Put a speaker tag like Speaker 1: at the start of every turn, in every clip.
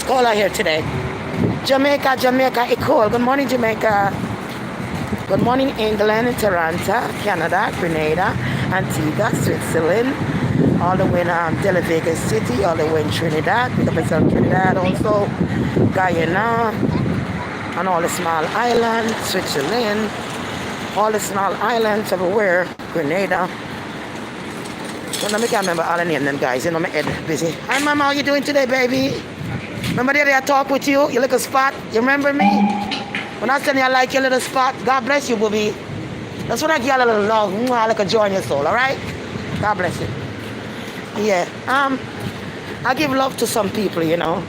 Speaker 1: Scholar here today. Jamaica, Jamaica, it's cold. Good morning, Jamaica. Good morning, England, Toronto, Canada, Grenada, Antigua, Switzerland, all the way in De La Vega City, all the way in Trinidad, pick up myself Trinidad also, Guyana, and all the small islands, Switzerland, all the small islands everywhere, Grenada. Well, I can't remember all the names, them guys. You know, my head busy. Hi, Mama, how you doing today, baby? Remember the day I talked with you? Your little spot? You remember me? When I said I like your little spot, God bless you, booby. That's when I give you a little love. I like a joy in your soul, all right? God bless you. Yeah. I give love to some people, you know,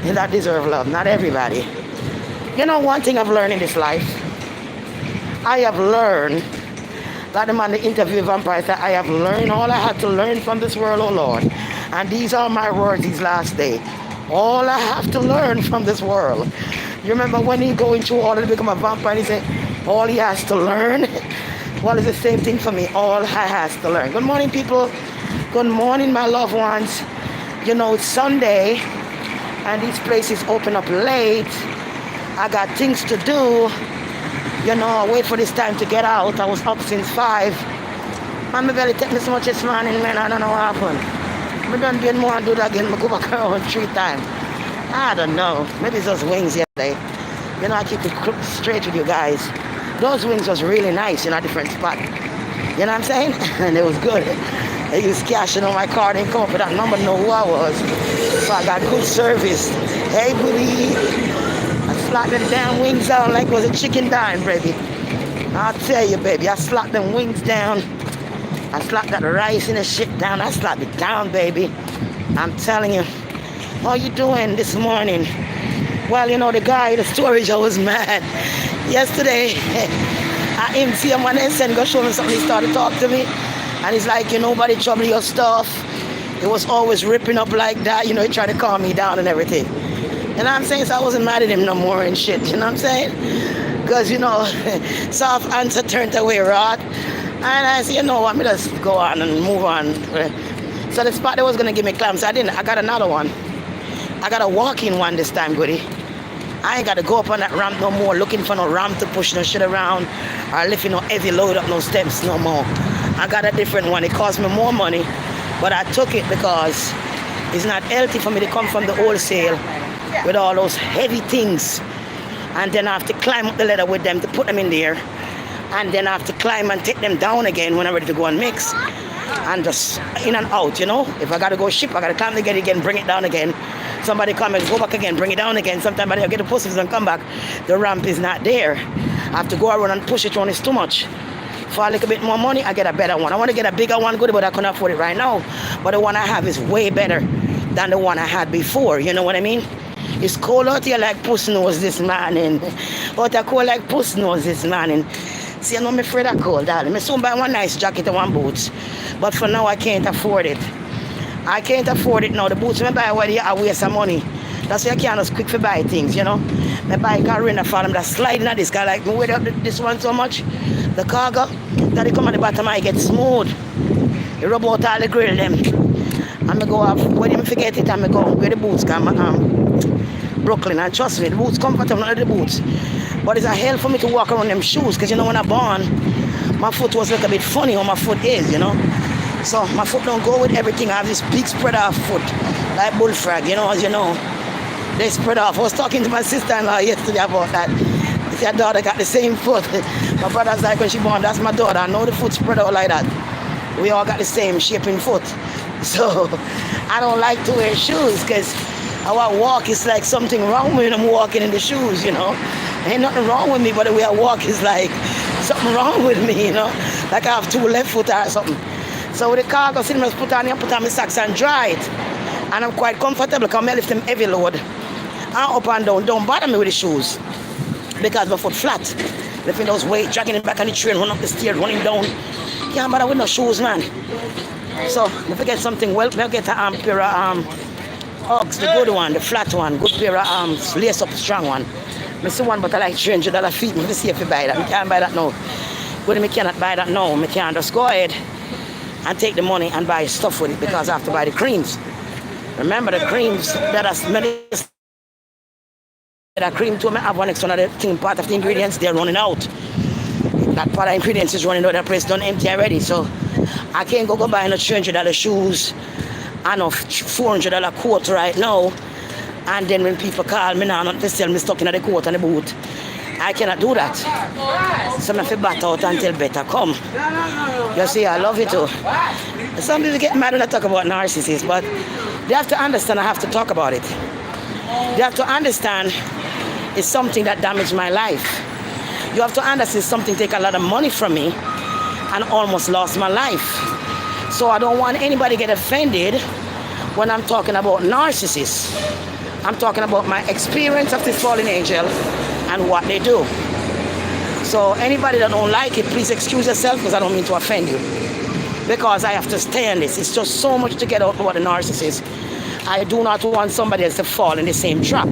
Speaker 1: that deserve love. Not everybody. You know, one thing I've learned in this life, I have learned, like the man that interviewed Vampire said, I have learned all I had to learn from this world, oh Lord. And these are my words these last days. All I have to learn from this world. You remember when he going through all to become a vampire and he said, all he has to learn? Well, it's the same thing for me. All I has to learn. Good morning, people. Good morning, my loved ones. You know, it's Sunday and these places open up late. I got things to do. You know, I wait for this time to get out. I was up since 5. Man, my belly take me so much this morning, man. I don't know what happened. I done doing more and do that again. I go back around 3 times. I don't know. Maybe it's those wings yesterday. You know, I keep it straight with you guys. Those wings was really nice in a different spot. You know what I'm saying? And it was good. I used cash on my card and come up with that number, know who I was. So I got good service. Hey, buddy. I slapped them damn wings down like it was a chicken dime, baby. I'll tell you, baby, I slapped them wings down. I slapped that rice and the shit down. I slapped it down, baby. I'm telling you. How you doing this morning? Well, you know, the guy, the storage, I was mad. Yesterday, I him see him one and go show me something. He started talking to me. And he's like, you know, nobody trouble your stuff. It was always ripping up like that. You know, he tried to calm me down and everything. You know what I'm saying? So I wasn't mad at him no more and shit, you know what I'm saying? Because, you know, soft answer turned away rod. And I said, you know what, me just go on and move on. So the spot that was going to give me clamps, I didn't. I got another one. I got a walk-in one this time, goody. I ain't got to go up on that ramp no more, looking for no ramp to push no shit around or lifting no heavy load up no steps no more. I got a different one. It cost me more money, but I took it because it's not healthy for me to come from the wholesale with all those heavy things, and then I have to climb up the ladder with them to put them in there, and then I have to climb and take them down again when I'm ready to go and mix, and just in and out, you know. If I gotta go ship, I gotta climb again, bring it down again. Somebody come and go back again, bring it down again. Sometimes I get the pussies and come back, the ramp is not there. I have to go around and push it around. It's too much. For a little bit more money, I get a better one. I want to get a bigger one, good, but I can't afford it right now. But the one I have is way better than the one I had before. You know what I mean? It's cold out here like puss nose this morning. Out here cold like puss nose this morning. See, I'm afraid of cold, darling. I soon buy one nice jacket and one boots. But for now, I can't afford it. I can't afford it now. The boots I buy, I waste some money. That's why I can't just quick for buy things, you know. I buy a car in the fall, I'm just sliding at this guy like me wear up this one so much. The cargo, that it come at the bottom, I get smooth. You rub out all the grill them. And I go off, when you forget it, and I go where the boots come, Brooklyn, and trust me, the boots comfortable, not the boots. But it's a hell for me to walk around them shoes, because you know when I'm born, my foot was like a bit funny how my foot is, you know. So my foot don't go with everything. I have this big spread off foot, like bullfrog, you know, as you know. They spread off. I was talking to my sister-in-law yesterday about that. She said, daughter got the same foot. My brother's like, when she born, that's my daughter. I know the foot spread out like that. We all got the same shaping foot. So I don't like to wear shoes because how I walk is like something wrong when I'm walking in the shoes, you know. Ain't nothing wrong with me, but the way I walk is like something wrong with me, you know. Like I have 2 left foot or something. So with the car, I go sit and put on my socks and dry it. And I'm quite comfortable because I lift them heavy load. And up and down, don't bother me with the shoes. Because my foot flat. Lifting those weights, dragging it back on the train, run up the stairs, running down. Can't bother with no shoes, man. So if I get something, well, I'll get a pair of Uggs, the good one, the flat one, good pair of lace up strong one. I see one, but I like $300 feet. Let me see if you buy that. I can't buy that now. But I cannot buy that now. I can't just go ahead and take the money and buy stuff with it because I have to buy the creams. Remember the creams that are that cream to me have one extra other thing, part of the ingredients, they're running out. That part of ingredients is running out, that place done empty already. So I can't go buy no $300 shoes and a $400 coat right now. And then when people call me now, not to sell me stuck in the coat and the boot. I cannot do that. So I have to bat out until better come. You see, I love it too. Some people get mad when I talk about narcissists, but they have to understand I have to talk about it. They have to understand it's something that damaged my life. You have to understand something take a lot of money from me and almost lost my life. So I don't want anybody to get offended when I'm talking about narcissists. I'm talking about my experience of this fallen angel and what they do. So anybody that don't like it, please excuse yourself, because I don't mean to offend you. Because I have to stay on this. It's just so much to get out about the narcissist. I do not want somebody else to fall in the same trap.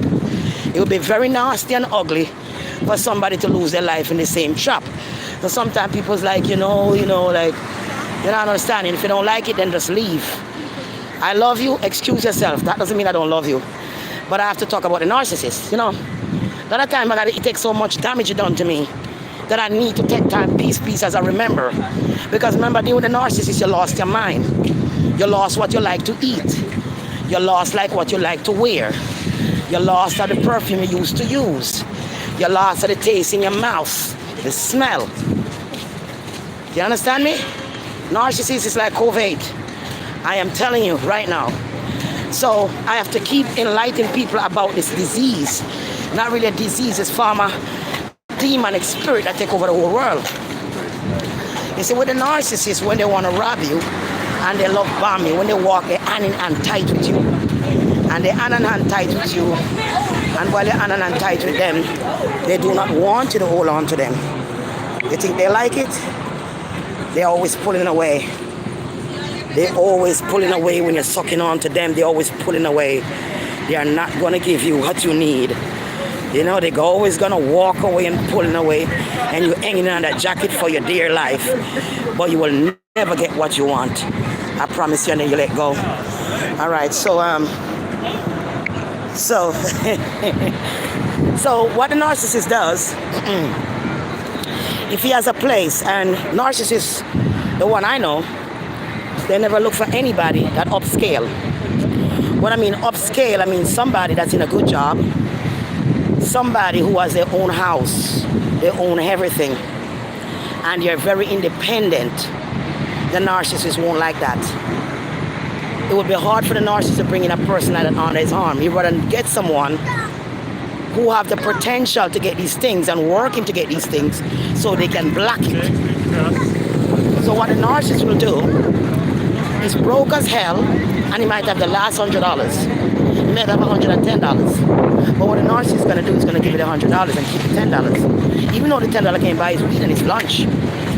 Speaker 1: It would be very nasty and ugly for somebody to lose their life in the same trap. So sometimes people's like, like, you're not understanding. If you don't like it, then just leave. I love you, excuse yourself. That doesn't mean I don't love you. But I have to talk about the narcissist, A lot of time it takes so much damage done to me that I need to take time piece as I remember. Because remember, dealing with the narcissist, you lost your mind. You lost what you like to eat. You lost like what you like to wear. You lost the perfume you used to use. You lost the taste in your mouth, the smell. You understand me? Narcissist is like COVID. I am telling you right now. So I have to keep enlightening people about this disease. Not really a disease, it's former demonic spirit that take over the whole world. You see, with the narcissists, when they want to rob you and they love bomb you, when they walk, they're hand in hand tight with you. And they're hand in hand tight with you. And while they're hand in hand tight with them, they do not want you to hold on to them. They think they like it. They're always pulling away. They're always pulling away when you're sucking on to them. They're always pulling away. They are not going to give you what you need. They're always going to walk away and pulling away. And you're hanging on that jacket for your dear life. But you will never get what you want. I promise you, and then you let go. All right, so what the narcissist does, if he has a place, and narcissists, the one I know, they never look for anybody that upscale. When I mean upscale, I mean somebody that's in a good job, somebody who has their own house, their own everything, and they're very independent. The narcissist won't like that. It would be hard for the narcissist to bring in a person like that under his arm. He'd rather get someone who have the potential to get these things and working to get these things so they can block it. So what the narcissist will do is broke as hell, and he might have the last $100. He might have $110. But what the narcissist is going to do is going to give you the $100 and keep the $10. Even though the $10 can't buy his weed and his lunch,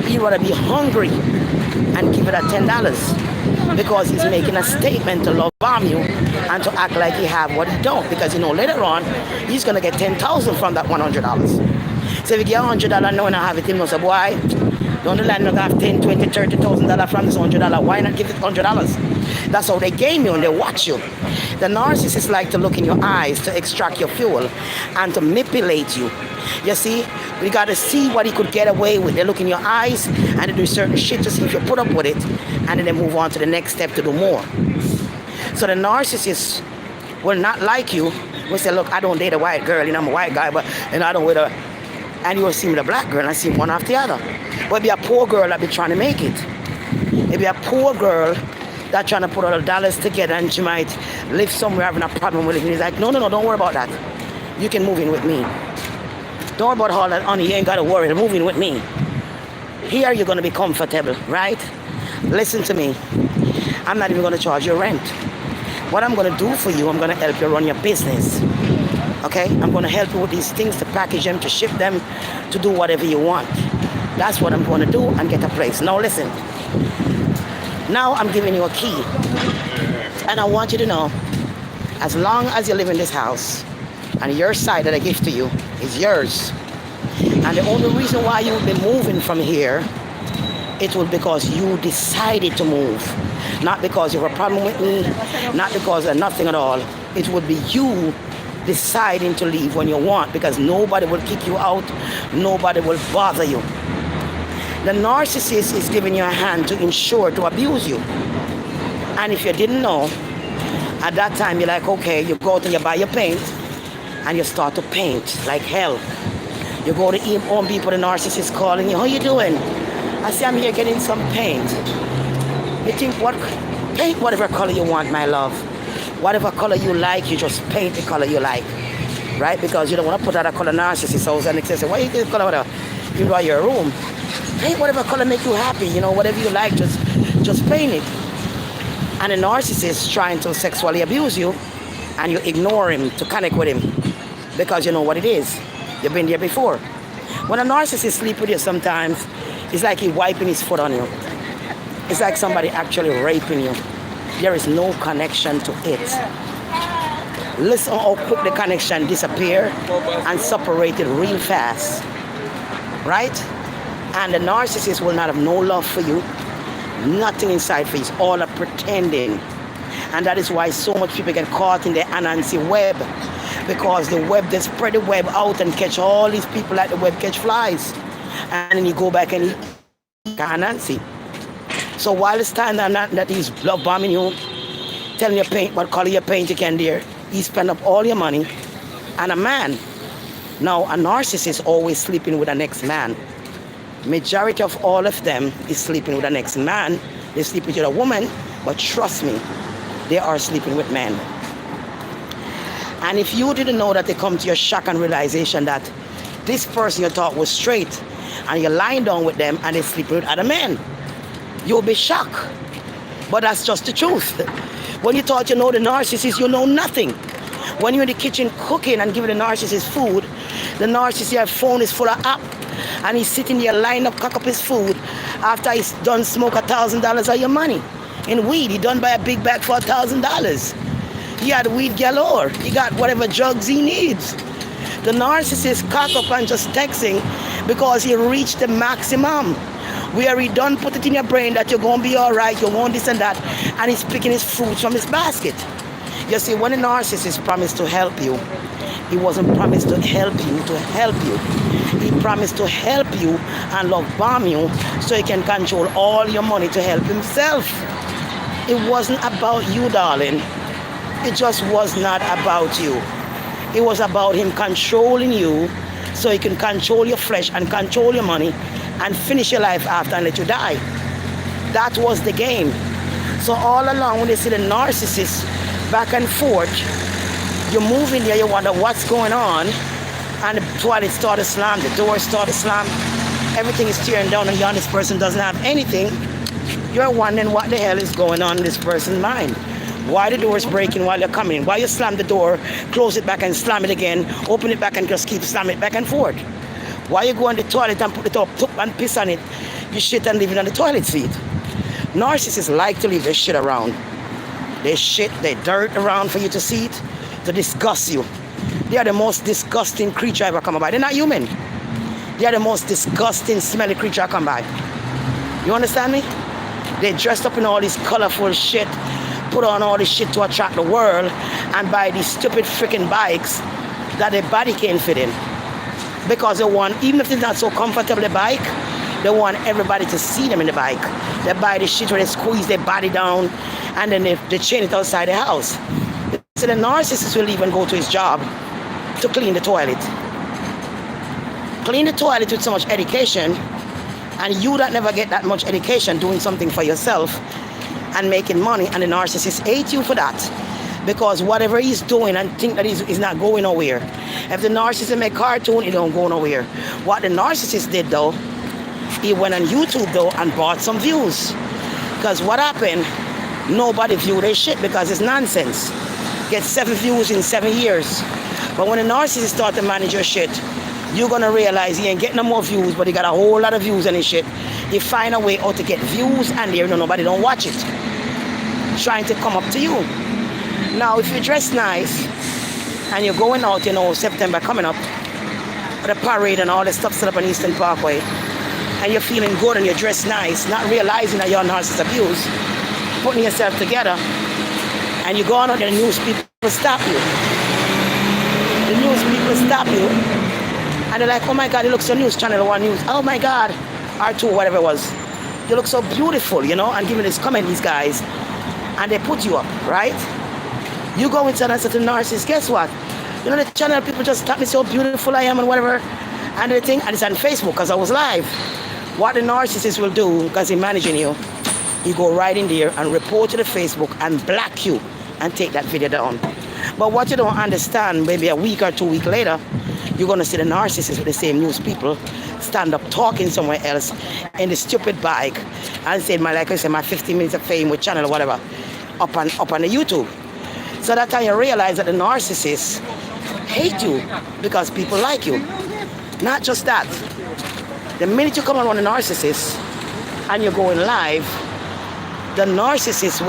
Speaker 1: he'd rather be hungry and give it that $10 because he's making a statement to love bomb you and to act like he have what he don't, because later on he's going to get $10,000 from that $100. So if you get $100 knowing I have it, he knows, boy, don't the land not have $10,000, $20,000, $30,000 from this $100. Why not give it $100? That's how they game you and they watch you. The narcissists like to look in your eyes to extract your fuel and to manipulate you. You see, we got to see what he could get away with. They look in your eyes and they do certain shit to see if you put up with it, and then they move on to the next step to do more. So the narcissist will not like you. Will say, look, I don't date a white girl, I'm a white guy, but I don't with a, and you will see me with a black girl, and I see one after the other. But it'd be a poor girl that be trying to make it. It'd be a poor girl that trying to put all the dollars together, and she might live somewhere having a problem with it. And he's like, no, don't worry about that. You can move in with me. Don't worry about all that, honey. You ain't got to worry. Move in with me. Here you're going to be comfortable, right? Listen to me. I'm not even going to charge you rent. What I'm going to do for you, I'm going to help you run your business. Okay? I'm going to help you with these things, to package them, to ship them, to do whatever you want. That's what I'm going to do and get a place. Now listen. Now I'm giving you a key. And I want you to know, as long as you live in this house, and your side that I give to you is yours. And the only reason why you've been moving from here It was because you decided to move. Not because you have a problem with me, not because of nothing at all. It would be you deciding to leave when you want, because nobody will kick you out, nobody will bother you. The narcissist is giving you a hand to ensure to abuse you. And if you didn't know, at that time you're like, okay, you go out and you buy your paint and you start to paint like hell. You go to Home Depot, the narcissist calling you, how you doing? I say, I'm here getting some paint. You think, what? Paint whatever color you want, my love. Whatever color you like, you just paint the color you like. Right? Because you don't want to put out a color narcissist house and they say, why you get color whatever? You go to your room. Paint whatever color make you happy. You know, whatever you like, just paint it. And a narcissist trying to sexually abuse you, and you ignore him to connect with him because you know what it is. You've been there before. When a narcissist sleep with you sometimes, it's like he wiping his foot on you. It's like somebody actually raping you. There is no connection to it. Listen how quick the connection disappear and separate it real fast. Right? And the narcissist will not have no love for you. Nothing inside for you. It's all a pretending. And that is why so much people get caught in the Anansi web. Because the web, they spread the web out and catch all these people like the web catch flies. And then you go back and eat Anansi. So while it's time that he's love bombing you, telling you paint what color you paint you can there, he spend up all your money. And a man. Now a narcissist always sleeping with the next man. Majority of all of them is sleeping with the next man. They sleep with a woman, but trust me, they are sleeping with men. And if you didn't know that, they come to your shock and realization that this person you thought was straight and you're lying down with them and they're sleeping with other men, you'll be shocked. But that's just the truth. When you thought you know the narcissist, you know nothing. When you're in the kitchen cooking and giving the narcissist food, the narcissist, your phone is full of app. And he's sitting there lined up, cock up his food after he's done smoke $1,000 of your money in weed. He done buy a big bag for $1,000. He had weed galore. He got whatever drugs he needs. The narcissist cock up and just texting because he reached the maximum. Where he done put it in your brain that you're going to be all right, you want this and that, and he's picking his fruits from his basket. You see, when a narcissist promised to help you, he wasn't promised to help you. He promised to help you and love bomb you so he can control all your money to help himself. It wasn't about you, darling. It just was not about you. It was about him controlling you so he can control your flesh and control your money and finish your life after and let you die. That was the game. So all along when they see the narcissist back and forth, you move in there, you wonder what's going on, and the toilet started to slam, the door started to slam, everything is tearing down and this person doesn't have anything. You're wondering what the hell is going on in this person's mind. Why the door is breaking while you're coming? Why you slam the door, close it back and slam it again, open it back and just keep slamming it back and forth? Why you go on the toilet and put it up and piss on it? You shit and leave it on the toilet seat. Narcissists like to leave their shit around. They shit, they dirt around for you to see it, to disgust you. They are the most disgusting creature ever come by. They're not human. They are the most disgusting, smelly creature I come by. You understand me? They dressed up in all this colorful shit, put on all this shit to attract the world, and buy these stupid freaking bikes that their body can't fit in. Because they want, even if it's not so comfortable, the bike, they want everybody to see them in the bike. They buy this shit where they squeeze their body down, and then they chain it outside the house. So the narcissist will even go to his job to clean the toilet. Clean the toilet with so much education, and you that never get that much education doing something for yourself and making money, and the narcissist hate you for that. Because whatever he's doing and think that he's not going nowhere. If the narcissist make cartoon, he don't go nowhere. What the narcissist did though, he went on YouTube though and bought some views. Because what happened, nobody viewed their shit because it's nonsense. Get 7 views in 7 years. But when a narcissist start to manage your shit, you're gonna realize he ain't getting no more views, but he got a whole lot of views on his shit. He find a way how to get views and there nobody don't watch it. Trying to come up to you. Now, if you dress nice and you're going out, September coming up, the parade and all the stuff set up on Eastern Parkway, and you're feeling good and you're dressed nice, not realizing that you're narcissist abuse, putting yourself together, and you go on the news, people stop you. The news people stop you, and they're like, oh my God, you look so news, Channel 1 News. Oh my God, R2, whatever it was. You look so beautiful, and giving this comment, these guys, and they put you up, right? You go into a certain narcissist, guess what? The channel people just tell me so beautiful I am and whatever, and they think, and it's on Facebook because I was live. What the narcissist will do, because he's managing you, he go right in there and report to the Facebook and block you and take that video down. But what you don't understand, maybe a week or 2 weeks later, you're going to see the narcissist with the same news people stand up talking somewhere else in the stupid bike and say, like I said, my 15 minutes of fame with channel or whatever up on the YouTube. So that time you realize that the narcissists hate you because people like you. Not just that. The minute you come around a narcissist and you're going live, the narcissist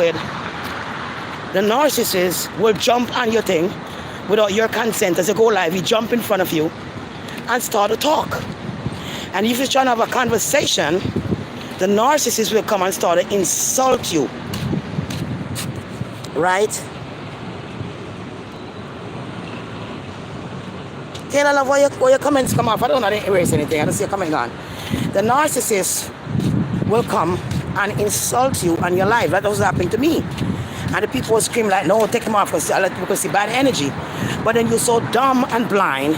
Speaker 1: will jump on your thing without your consent. As you go live, he jump in front of you and start to talk. And if you're trying to have a conversation, the narcissist will come and start to insult you. Right? Taylor, love, where your comments come off. I don't know, I didn't erase anything. I don't see a comment gone. The narcissist will come and insult you on your life. That was happening to me. And the people will scream like, no, take him off because people see bad energy. But then you're so dumb and blind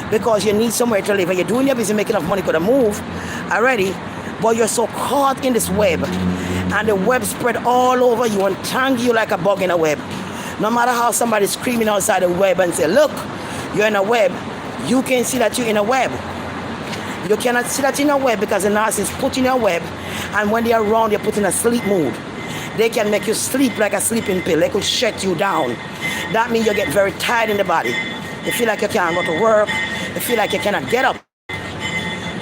Speaker 1: because you need somewhere to live and you're doing your business, making enough money to move already, but you're so caught in this web and the web spread all over you and tangle you like a bug in a web. No matter how somebody's screaming outside the web and say, look, you're in a web, you can see that you're in a web. You cannot see that in a web because the narcissist put in a web, and when they're around, they're put in a sleep mood. They can make you sleep like a sleeping pill. They could shut you down. That means you get very tired in the body. You feel like you can't go to work. You feel like you cannot get up.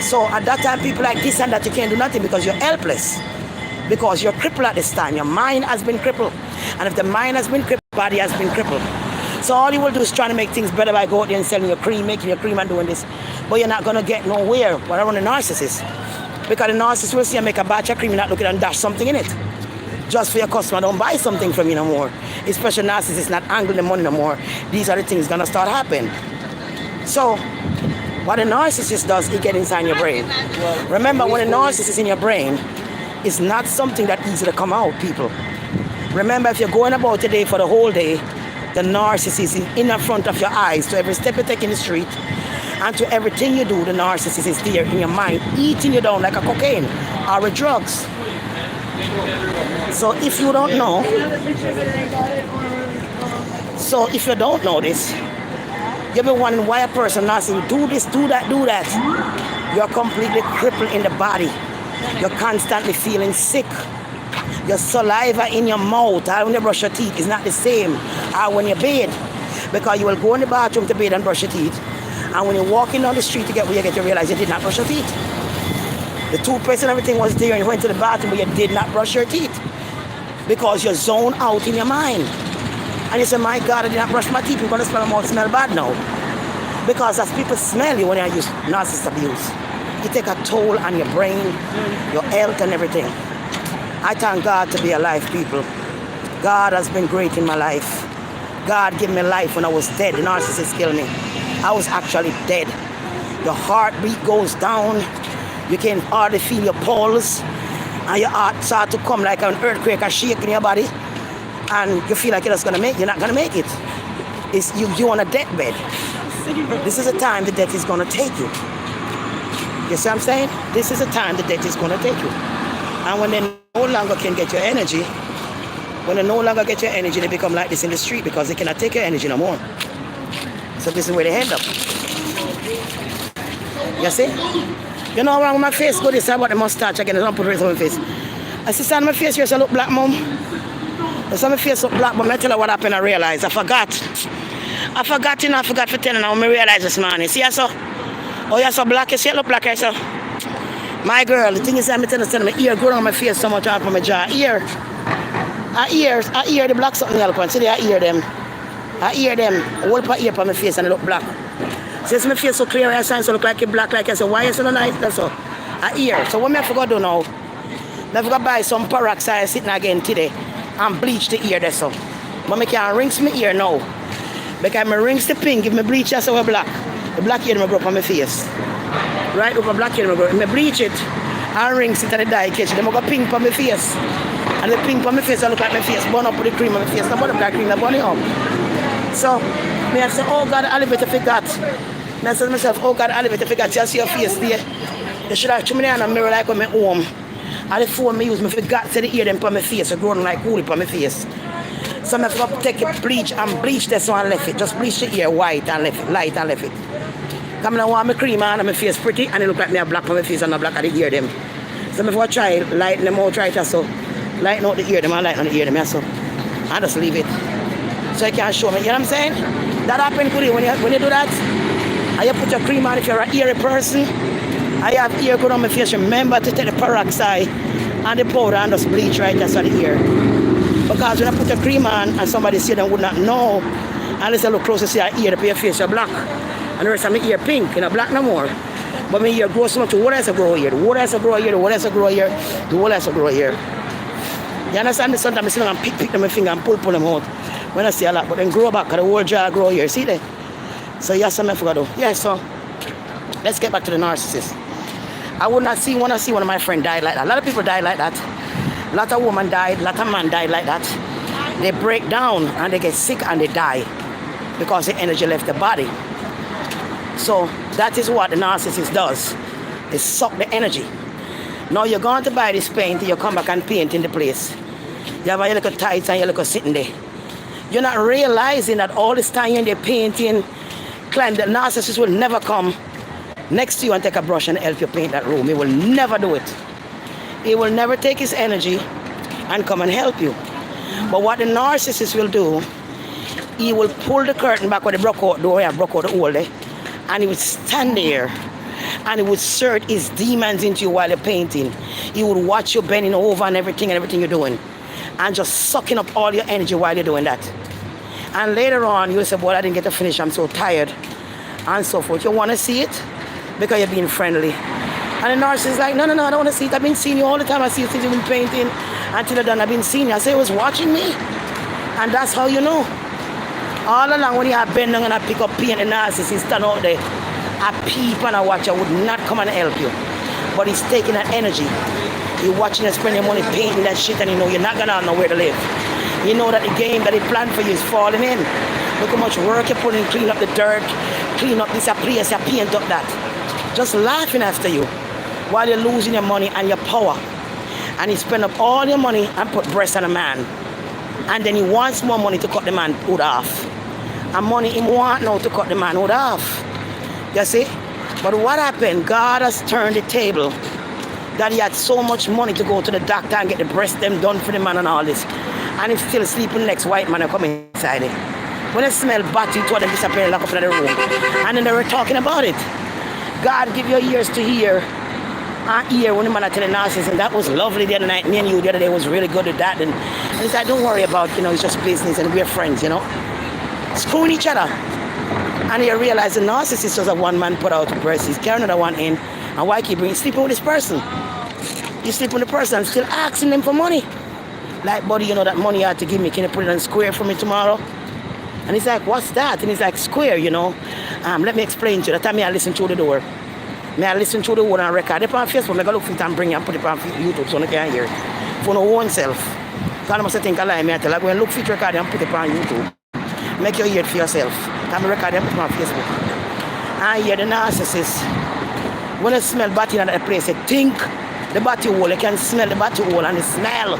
Speaker 1: So at that time, people like this and that, you can't do nothing because you're helpless. Because you're crippled at this time. Your mind has been crippled. And if the mind has been crippled, the body has been crippled. So all you will do is trying to make things better by going out there and selling your cream, making your cream and doing this. But you're not going to get nowhere when I run a narcissist. Because the narcissist will see you make a batch of cream, you're not looking and dash something in it. Just for your customer, don't buy something from you no more. Especially narcissists not angling the money no more. These are the things going to start happening. So what a narcissist does, it gets inside your brain. Remember, when a narcissist is in your brain, it's not something that easy to come out, people. Remember, if you're going about today for the whole day, the narcissist is in the front of your eyes. To every step you take in the street and to everything you do, the narcissist is there in your mind, eating you down like a cocaine or a drugs. So if you don't know, this, you'll be wondering why a person narcissist do this, do that, do that. You're completely crippled in the body. You're constantly feeling sick. Your saliva in your mouth, or when you brush your teeth, is not the same as when you bathe. Because you will go in the bathroom to bathe and brush your teeth. And when you're walking down the street to get where you get to realize you did not brush your teeth. The toothpaste and everything was there and you went to the bathroom but you did not brush your teeth. Because you're zoned out in your mind. And you say, my God, I did not brush my teeth. I'm going to smell bad now. Because as people smell you when you use narcissist abuse, you take a toll on your brain, your health and everything. I thank God to be alive, people. God has been great in my life. God gave me life when I was dead. The narcissist killed me. I was actually dead. Your heartbeat goes down. You can hardly feel your pulse. And your heart starts to come like an earthquake, a shake in your body. And you feel like you're not going to make it. It's you on a deathbed. This is a time the death is going to take you. You see what I'm saying? This is a time the death is going to take you. And when they no longer can get your energy, they become like this in the street because they cannot take your energy no more. So this is where they end up. You see? You know wrong with my face? Go this about the mustache again. I don't put it on my face. I see on my face here, so I look black, mom. I saw my face look black, but I tell her what happened. I realized. I forgot for telling her when I realized this morning. See, I saw. Oh, you're so black. You see, I look black, I saw. My girl, the thing is, I'm telling you, my ear growing on my face so much out from my jaw. I hear the black something else. See, I hear them. Whole part ear on my face and I look black. Since my face so clear, I so look like it black, like I said, why is it so nice? That's all. a ear. So what me have to go do now? I have to go buy some peroxide sitting again today and bleach the ear there so. But I can't rinse my ear now. Because I rinse the pink, if I bleach that's how black. The black ear I go up on my face. Right over black ear I go. If I bleach it and rinse it and the dye catch it, then I go pink on my face. And the pink on my face I look like my face burn up with the cream on my face. I burn up that cream, I burn it up. So I say, oh God, the elevator forgot. And I said to myself, oh God, the elevator forgot. Just see your face there. You should have me in a mirror like when I'm home. And the phone I use, I forgot to the ear them on my face. So growing like wool on my face. So I forgot to take a bleach and bleach this one and left it. Just bleach the ear white and left it, light and left it. Come now, I want my cream on and my face pretty and it look like me a black on my face and not black at the ear them. So I try lighten them out right so. Lighten out the ear them and lighten on the ear them so. And just leave it. So you can show me, you know what I'm saying? That happens to you when you do that. And you put your cream on if you're an eerie person. I have ear good on my face. Remember to take the peroxide and the powder and just bleach right just on the ear. Because when I put the cream on and somebody see them would not know, unless I look close to see your ear, your face is black. And the rest of my ear pink, you know, black no more. But my ear grows so much, what else I grow here? What else I grow here? What else I grow here? What else I grow here? You understand? Sometimes I sit down and pick them my finger and pull them out. When I see a lot, but then grow back, and the whole jaw grow here. See that? So yes, I'm forgot to do. Yeah, so let's get back to the narcissist. I would not want to see one of my friends die like that. A lot of people die like that. A lot of women died, a lot of men died like that. They break down and they get sick and they die because the energy left the body. So that is what the narcissist does. They suck the energy. Now you're going to buy this paint, you come back and paint in the place. You have your little tights and your little sitting there. You're not realizing that all this time you're in there painting, client, the narcissist will never come next to you and take a brush and help you paint that room. He will never do it. He will never take his energy and come and help you. But what the narcissist will do, he will pull the curtain back where they broke out, the broke out the hole there, and he would stand there and he would insert his demons into you while you're painting. He would watch you bending over and everything you're doing, and just sucking up all your energy while you're doing that. And later on, you'll say, well, I didn't get to finish, I'm so tired, and so forth. You want to see it because you're being friendly. And the narcissist is like, no, I don't want to see it. I've been seeing you all the time. I see you since you've been painting. Until you're done, I've been seeing you. I say, he was watching me. And that's how you know. All along when you have bend down and I pick up paint, the narcissist stand out there. I peep and I watch. I would not come and help you. But he's taking that energy. He's watching you spend your money painting that shit and you know you're not going to have nowhere to live. You know that the game that he planned for you is falling in. Look how much work you put in, clean up the dirt, clean up this place, you paint up that. Just laughing after you while you're losing your money and your power. And he spend up all your money and put breast on a man. And then he wants more money to cut the man hood off. And money he want now to cut the man hood off. You see? But what happened? God has turned the table. That he had so much money to go to the doctor and get the breast them done for the man and all this. And he's still sleeping next white man and come inside it. When they smell body, two of them disappear lock up in the room. And then they were talking about it. God give your ears to hear and hear when the man are telling narcissist, and that was lovely the other night. Me and you the other day was really good at that. And he's like, don't worry about, it's just business and we're friends, Screwing each other. And you realize the narcissist was a one man put out breast. He's carrying another one in. And why keep sleeping with this person? You sleep with the person and still asking them for money. Like, buddy, that money you have to give me. Can you put it on square for me tomorrow? And he's like, what's that? And he's like, square, Let me explain to you. That time I listen through the door. I listen through the word and record it on Facebook. I go look for it and bring it and put it on YouTube so I can hear it. For no own self. Because I must think I lie. I tell you, go and look for it, record it and put it on YouTube. Make you hear it for yourself. Come record it and put it on Facebook. And hear the narcissist. When you smell body in that place, you think the body hole. You can smell the body hole and the smell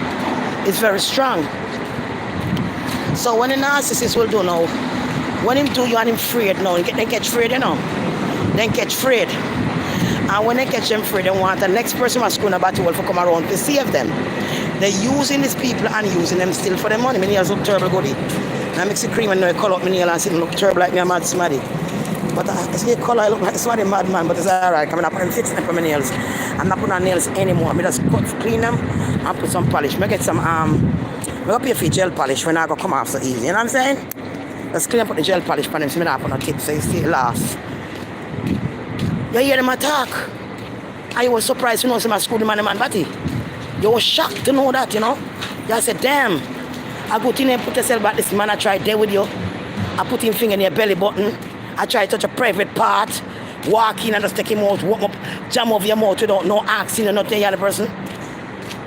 Speaker 1: is very strong. So when the narcissist will do now, when him do you and him afraid now, they catch afraid, Then catch afraid. And when they catch them afraid, they want the next person who's going to battle to come around to save them. They're using these people and using them still for their money. My nails look terrible, goody. I mix the cream and I color up my nail and see them look terrible like me a mad smarty. But I see the color, I look like a smarty madman, but it's alright. I'm not putting fixing them for my nails. I'm not putting on nails anymore. I just clean them and put some polish. I get some I'm going to pay for gel polish when I go come off so easy. You know what I'm saying? Let's clean up put the gel polish for them so I don't put no tips so you see it last. You hear them attack. I was surprised to know some school the man body. You was shocked to know that, you know. You said, damn, I go in and put yourself back this man I tried there with you. I put him finger in your belly button. I try to touch a private part. Walk in and just take him out, walk up, jam over your mouth without no asking or nothing the other person.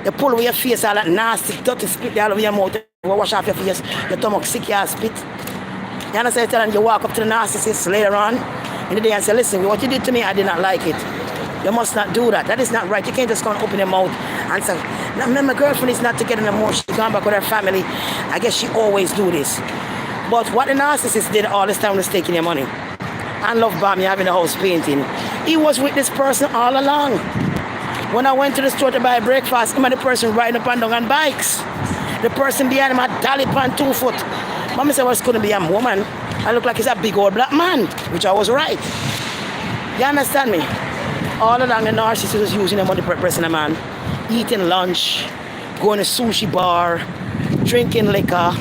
Speaker 1: You pull away your face all that nasty, dirty spit all over your mouth. You wash off your face, your stomach sick, you spit. You understand? And you walk up to the narcissist later on in the day and say, listen, what you did to me, I did not like it. You must not do that. That is not right. You can't just go and open your mouth and say, no, my girlfriend is not together anymore. She's gone back with her family. I guess she always do this. But what the narcissist did all this time was taking your money. And love bomb you having a house painting. He was with this person all along. When I went to the store to buy breakfast, him and the person riding up and down on bikes. The person behind him had dolly pan 2 foot. Mommy said, well, it's going to be a woman. I look like he's a big old black man, which I was right. You understand me? All along the narcissist was using the money for pressing a man. Eating lunch, going to sushi bar, drinking liquor,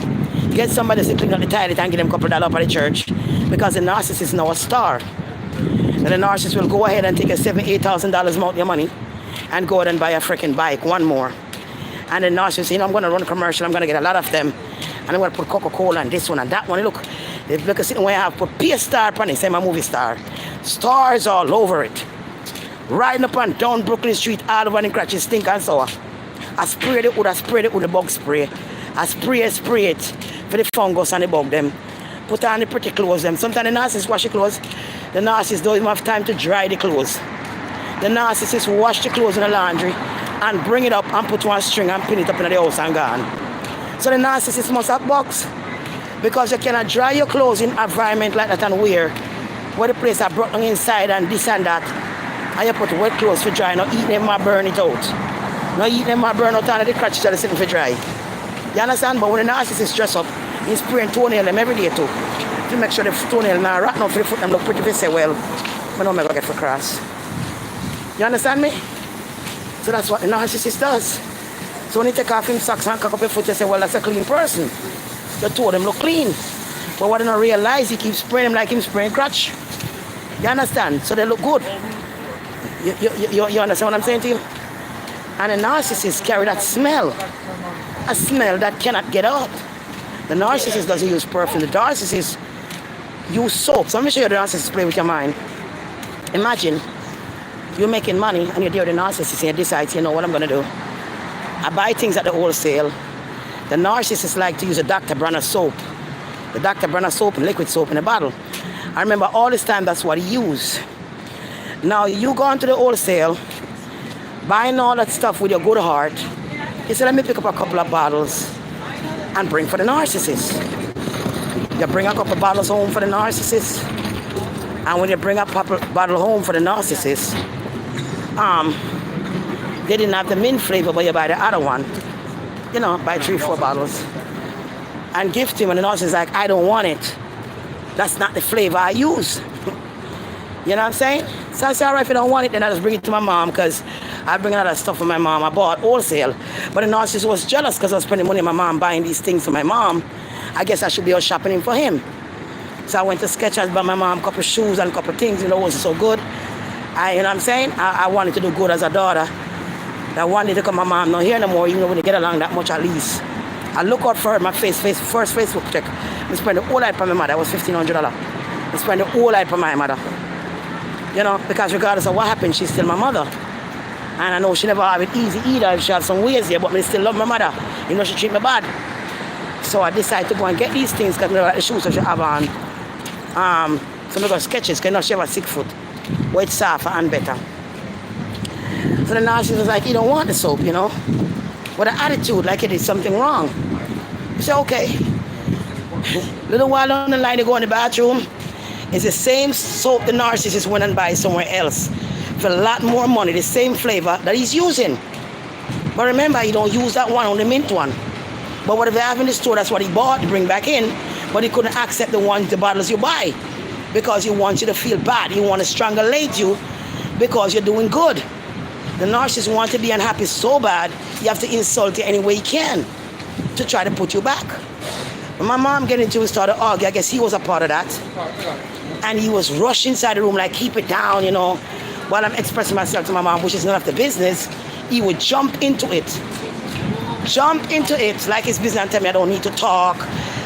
Speaker 1: get somebody to clean up the toilet and give them a couple of dollars for the church. Because the narcissist is now a star. And the narcissist will go ahead and take a $7,000, $8,000 amount of your money and go ahead and buy a freaking bike, one more. And the narcissist say, you know, I'm going to run a commercial, I'm going to get a lot of them. And I'm going to put Coca-Cola and this one and that one. Look, if you look at where I have put P star upon it, say my movie star. Stars all over it. Riding up and down Brooklyn Street, all over the crutches, stink and sour. I sprayed it with the bug spray. I spray it for the fungus and the bug them. Put on the pretty clothes them. Sometimes the narcissist wash the clothes. The narcissist don't even have time to dry the clothes. The narcissist wash the clothes in the laundry and bring it up and put one string and pin it up in the house and gone. So the narcissist must have bugs. Because you cannot dry your clothes in an environment like that and wear where the place are brought on inside and this and that. And you put wet clothes for dry, not eat them and burn it out. Not eat them and burn out and the crutches are sitting for dry. You understand? But when the narcissist dress up, he's spraying toenail them every day too. To make sure the toenail now right now for the foot them look pretty if say, well, I don't make get for cross. You understand me? So that's what the narcissist does. So when you take off him socks and cock up your foot, you say, well, that's a clean person. Your toe them look clean. But what they don't realize, he keeps spraying them like him spraying crutch. You understand? So they look good. You understand what I'm saying to you? And the narcissist carry that smell. A smell that cannot get out. The narcissist doesn't use perfume. The narcissist use soap. So let me show you the narcissist play with your mind. Imagine you're making money and you're there with the narcissist and you decide, you know what I'm going to do. I buy things at the wholesale. The narcissist like to use a Dr. Bronner soap. The Dr. Bronner soap and liquid soap in a bottle. I remember all this time that's what he used. Now you go into the wholesale, buying all that stuff with your good heart. You say, let me pick up a couple of bottles and bring for the narcissist. You bring a couple bottles home for the narcissist. And when you bring a bottle home for the narcissist, they didn't have the mint flavor, but you buy the other one. You know, buy 3-4 bottles. And give to him, and the narcissist is like, I don't want it. That's not the flavor I use. You know what I'm saying? So I say, all right, if you don't want it, then I just bring it to my mom, because I bring other stuff for my mom. I bought wholesale. But the narcissist was jealous because I was spending money on my mom buying these things for my mom. I guess I should be out shopping him for him. So I went to Skechers, bought my mom a couple of shoes and a couple of things. You know, it was so good. You know what I'm saying? I wanted to do good as a daughter. I wanted to come my mom not here no more, even though we didn't get along that much at least. I look out for her, my first Facebook check. I spent the whole life for my mother. It was $1,500. I spent the whole life for my mother. You know, because regardless of what happened, she's still my mother. And I know she never have it easy either if she had some ways here, but I still love my mother. You know, she treat me bad. So I decided to go and get these things because I like the shoes that she have on. So I got Skechers because you know she have a 6 foot. Where it's softer and better. So the narcissist was like, you don't want the soap, you know. With an attitude like it is something wrong. You say, okay. Little while down the line, you go in the bathroom. It's the same soap the narcissist went and buy somewhere else. For a lot more money, the same flavor that he's using. But remember, he don't use that one, on the mint one. But what if they have in the store, that's what he bought to bring back in. But he couldn't accept the bottles you buy. Because he wants you to feel bad. He wants to strangulate you because you're doing good. The narcissist wants to be unhappy so bad, you have to insult you any way he can to try to put you back. When my mom get into it, started arguing, I guess he was a part of that. And he was rushed inside the room like, keep it down, you know. while I'm expressing myself to my mom, which is none of the business, he would jump into it. Jump into it like it's business and tell me I don't need to talk,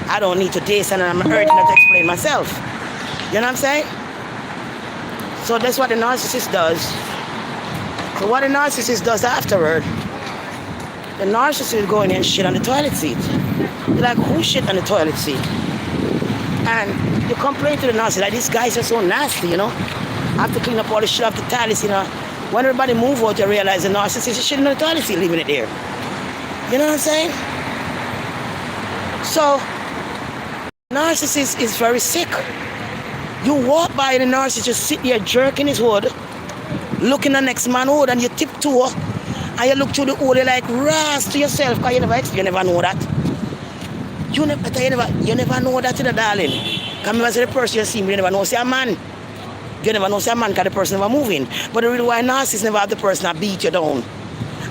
Speaker 1: I don't need to this, and I'm urging her to explain myself. You know what I'm saying? So that's what the narcissist does. So what the narcissist does afterward, the narcissist will go in and shit on the toilet seat. You're like, who shit on the toilet seat? And you complain to the narcissist, like, these guys are so nasty, you know? I have to clean up all the shit off the toilet, you know? When everybody move out, you realize the narcissist is shitting on the toilet seat, leaving it there. You know what I'm saying? So, narcissist is very sick. You walk by the narcissist, just sit there jerking his hood, looking at the next man's hood, and you tiptoe, and you look through the hood, you're like, ras to yourself, because you never know that. You never know that, darling. Because remember, the person you see, you never know, say a man. You never know, say a man, because the person never moving. But the reason why narcissists never have the person that beat you down.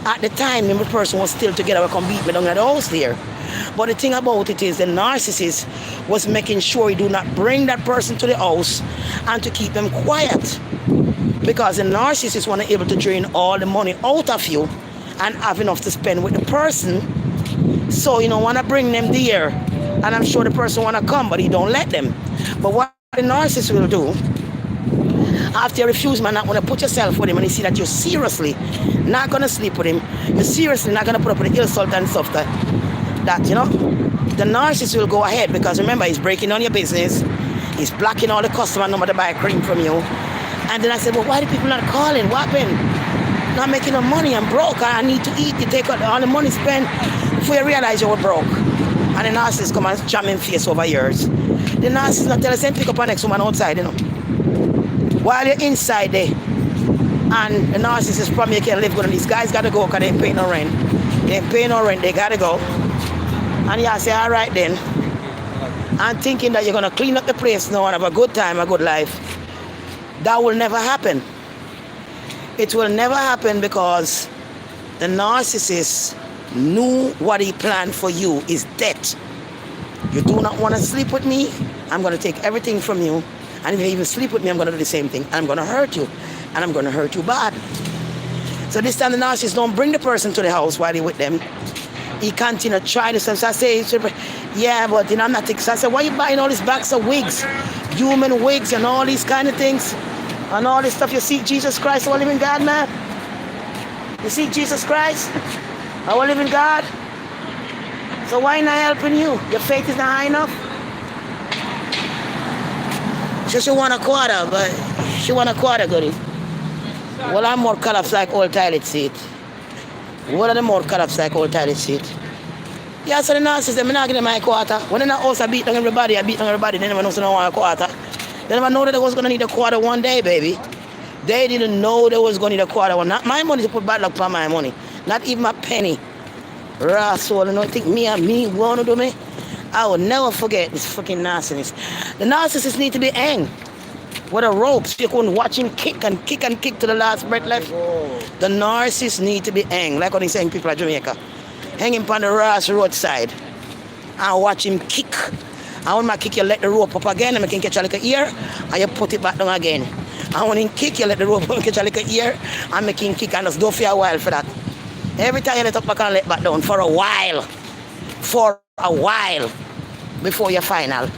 Speaker 1: At the time, the person was still together, we come beat me down at the house there. But the thing about it is, the narcissist was making sure he do not bring that person to the house and to keep them quiet. Because the narcissist want to be able to drain all the money out of you and have enough to spend with the person. So you don't want to bring them there. And I'm sure the person want to come, but he don't let them. But what the narcissist will do, after you refuse, man, not want to put yourself with him and you see that you're seriously not going to sleep with him, you're seriously not going to put up with the insult and stuff that, you know, the narcissist will go ahead, because remember, he's breaking on your business, he's blocking all the customer number to buy cream from you. And then I said, well, why do people not calling? What happened? Not making no money, I'm broke, I need to eat. You take out all the money spent before you realize you were broke. And the narcissist come and jam in face over yours. The narcissist not tell us, pick up our next woman outside, you know. While you're inside there, and the narcissist probably you can't live good, and these guys gotta go because they ain't paying no rent. They ain't paying no rent, they gotta go. And you say, all right then, and thinking that you're gonna clean up the place now and have a good time, a good life. That will never happen. It will never happen, because the narcissist knew what he planned for you is death. You do not want to sleep with me, I'm going to take everything from you. And if you even sleep with me, I'm going to do the same thing. I'm going to hurt you. And I'm going to hurt you bad. So this time the narcissist don't bring the person to the house while he's with them. He continue to try this. So I say, yeah, but you know, I'm not taking. So I said, why are you buying all these bags of wigs? Human wigs and all these kind of things. And all this stuff. You seek Jesus Christ, our living God, man? You seek Jesus Christ, our living God? So why not helping you? Your faith is not high enough? She want a quarter, but she want a quarter, goody. Well, I'm more collapsed like old toilet seat. What are the more collapsed like old toilet seat? Yeah, so the narcissist, I'm not getting my quarter. When in the house, I beat on everybody, they never know so no want a quarter. They never know that they was going to need a quarter one day, baby. They didn't know they was going to need a quarter one. Not my money to put bad luck for my money. Not even a penny. Raw soul, you know, think me want to do me? I will never forget this fucking narcissist. The narcissist need to be hanged with a rope so you couldn't watch him kick and kick and kick to the last breath left. The narcissist need to be hanged, like when he's saying people at Jamaica. Hang him on the Ross roadside and watch him kick. And when I kick, you let the rope up again and I can catch a little ear and you put it back down again. And when he kick, you let the rope up and catch a little ear and make him kick, and just go for a while for that. Every time you let up back and let back down for a while. For a while before your final.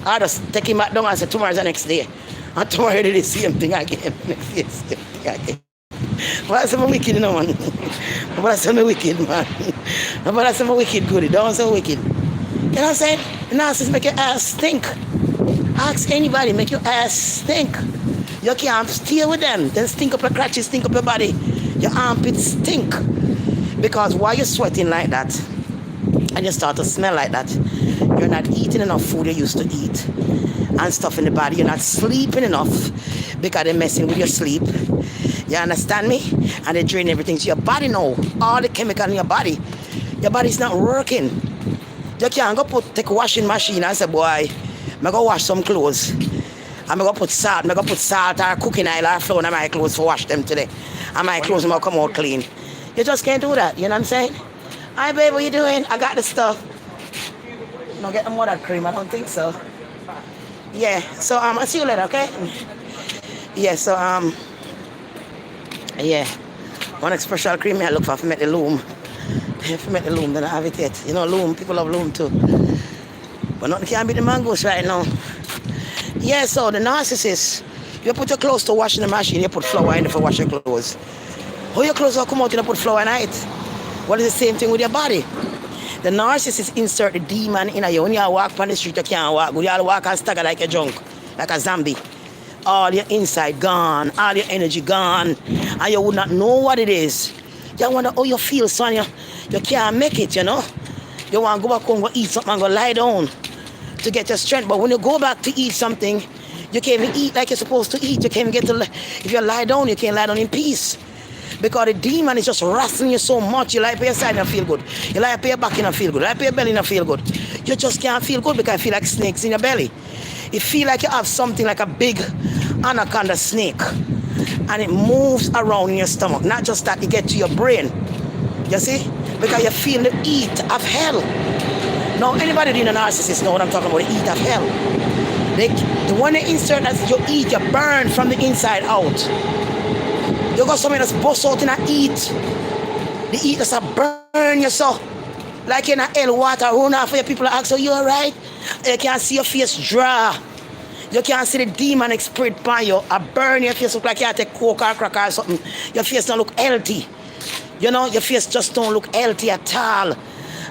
Speaker 1: I just take him back down and say tomorrow's the next day. And tomorrow you do the same thing again. Next day, same thing again. But I say I'm wicked, you know, man. But I say I'm wicked, man. But I say I'm wicked, good. Don't say wicked. You know what I'm saying? The narcissist make your ass stink. Ask anybody, make your ass stink. You can't stay with them. Then stink up your crotches, stink up your body. Your armpits stink. Because why you sweating like that? And you start to smell like that, you're not eating enough food you used to eat and stuff in the body. You're not sleeping enough because they're messing with your sleep. You understand me? And they drain everything. So your body know all the chemical in your body's not working. You can't go take a washing machine and say, boy, I'm going to wash some clothes. I'm going to put salt or cooking oil or flour in my clothes for wash them today. And my clothes will come out clean. You just can't do that. You know what I'm saying? Hi, babe, what you doing? I got the stuff. No, get them more that cream. I don't think so. Yeah. So I'll see you later, okay? Yeah. So Yeah. One special cream I look for make the loom. If you make the loom, then I have it yet. You know, loom, people love loom too. But nothing can beat the mangoes right now. Yeah, so the narcissist, you put your clothes to wash in the machine, you put flour in it for wash your clothes. How your clothes will come out, you put flour in it. Well, it's the same thing with your body. The narcissist insert the demon in you. When you walk on the street, you can't walk. You all walk and stagger like a junk, like a zombie. All your inside gone, all your energy gone, and you would not know what it is. You wonder how you feel, son. You can't make it, you know. You want to go back home, go eat something and go lie down to get your strength. But when you go back to eat something, you can't even eat like you're supposed to eat. You can't even get to, if you lie down, you can't lie down in peace. Because the demon is just wrestling you so much. You lie up your side and feel good. You lie up your back and feel good. You lie up your belly and feel good. You just can't feel good because you feel like snakes in your belly. You feel like you have something like a big anaconda snake. And it moves around in your stomach. Not just that, it gets to your brain. You see? Because you feel the heat of hell. Now, anybody being a narcissist know what I'm talking about, the heat of hell. The one they insert as you eat, you burn from the inside out. You got something that's bust out in a heat. The heat that's a burn you so. Like in a hell water run off for your people ask, so you alright? You can't see your face dry. You can't see the demonic spirit by you. I burn your face look like you have to take coke or crack or something. Your face don't look healthy. You know, your face just don't look healthy at all.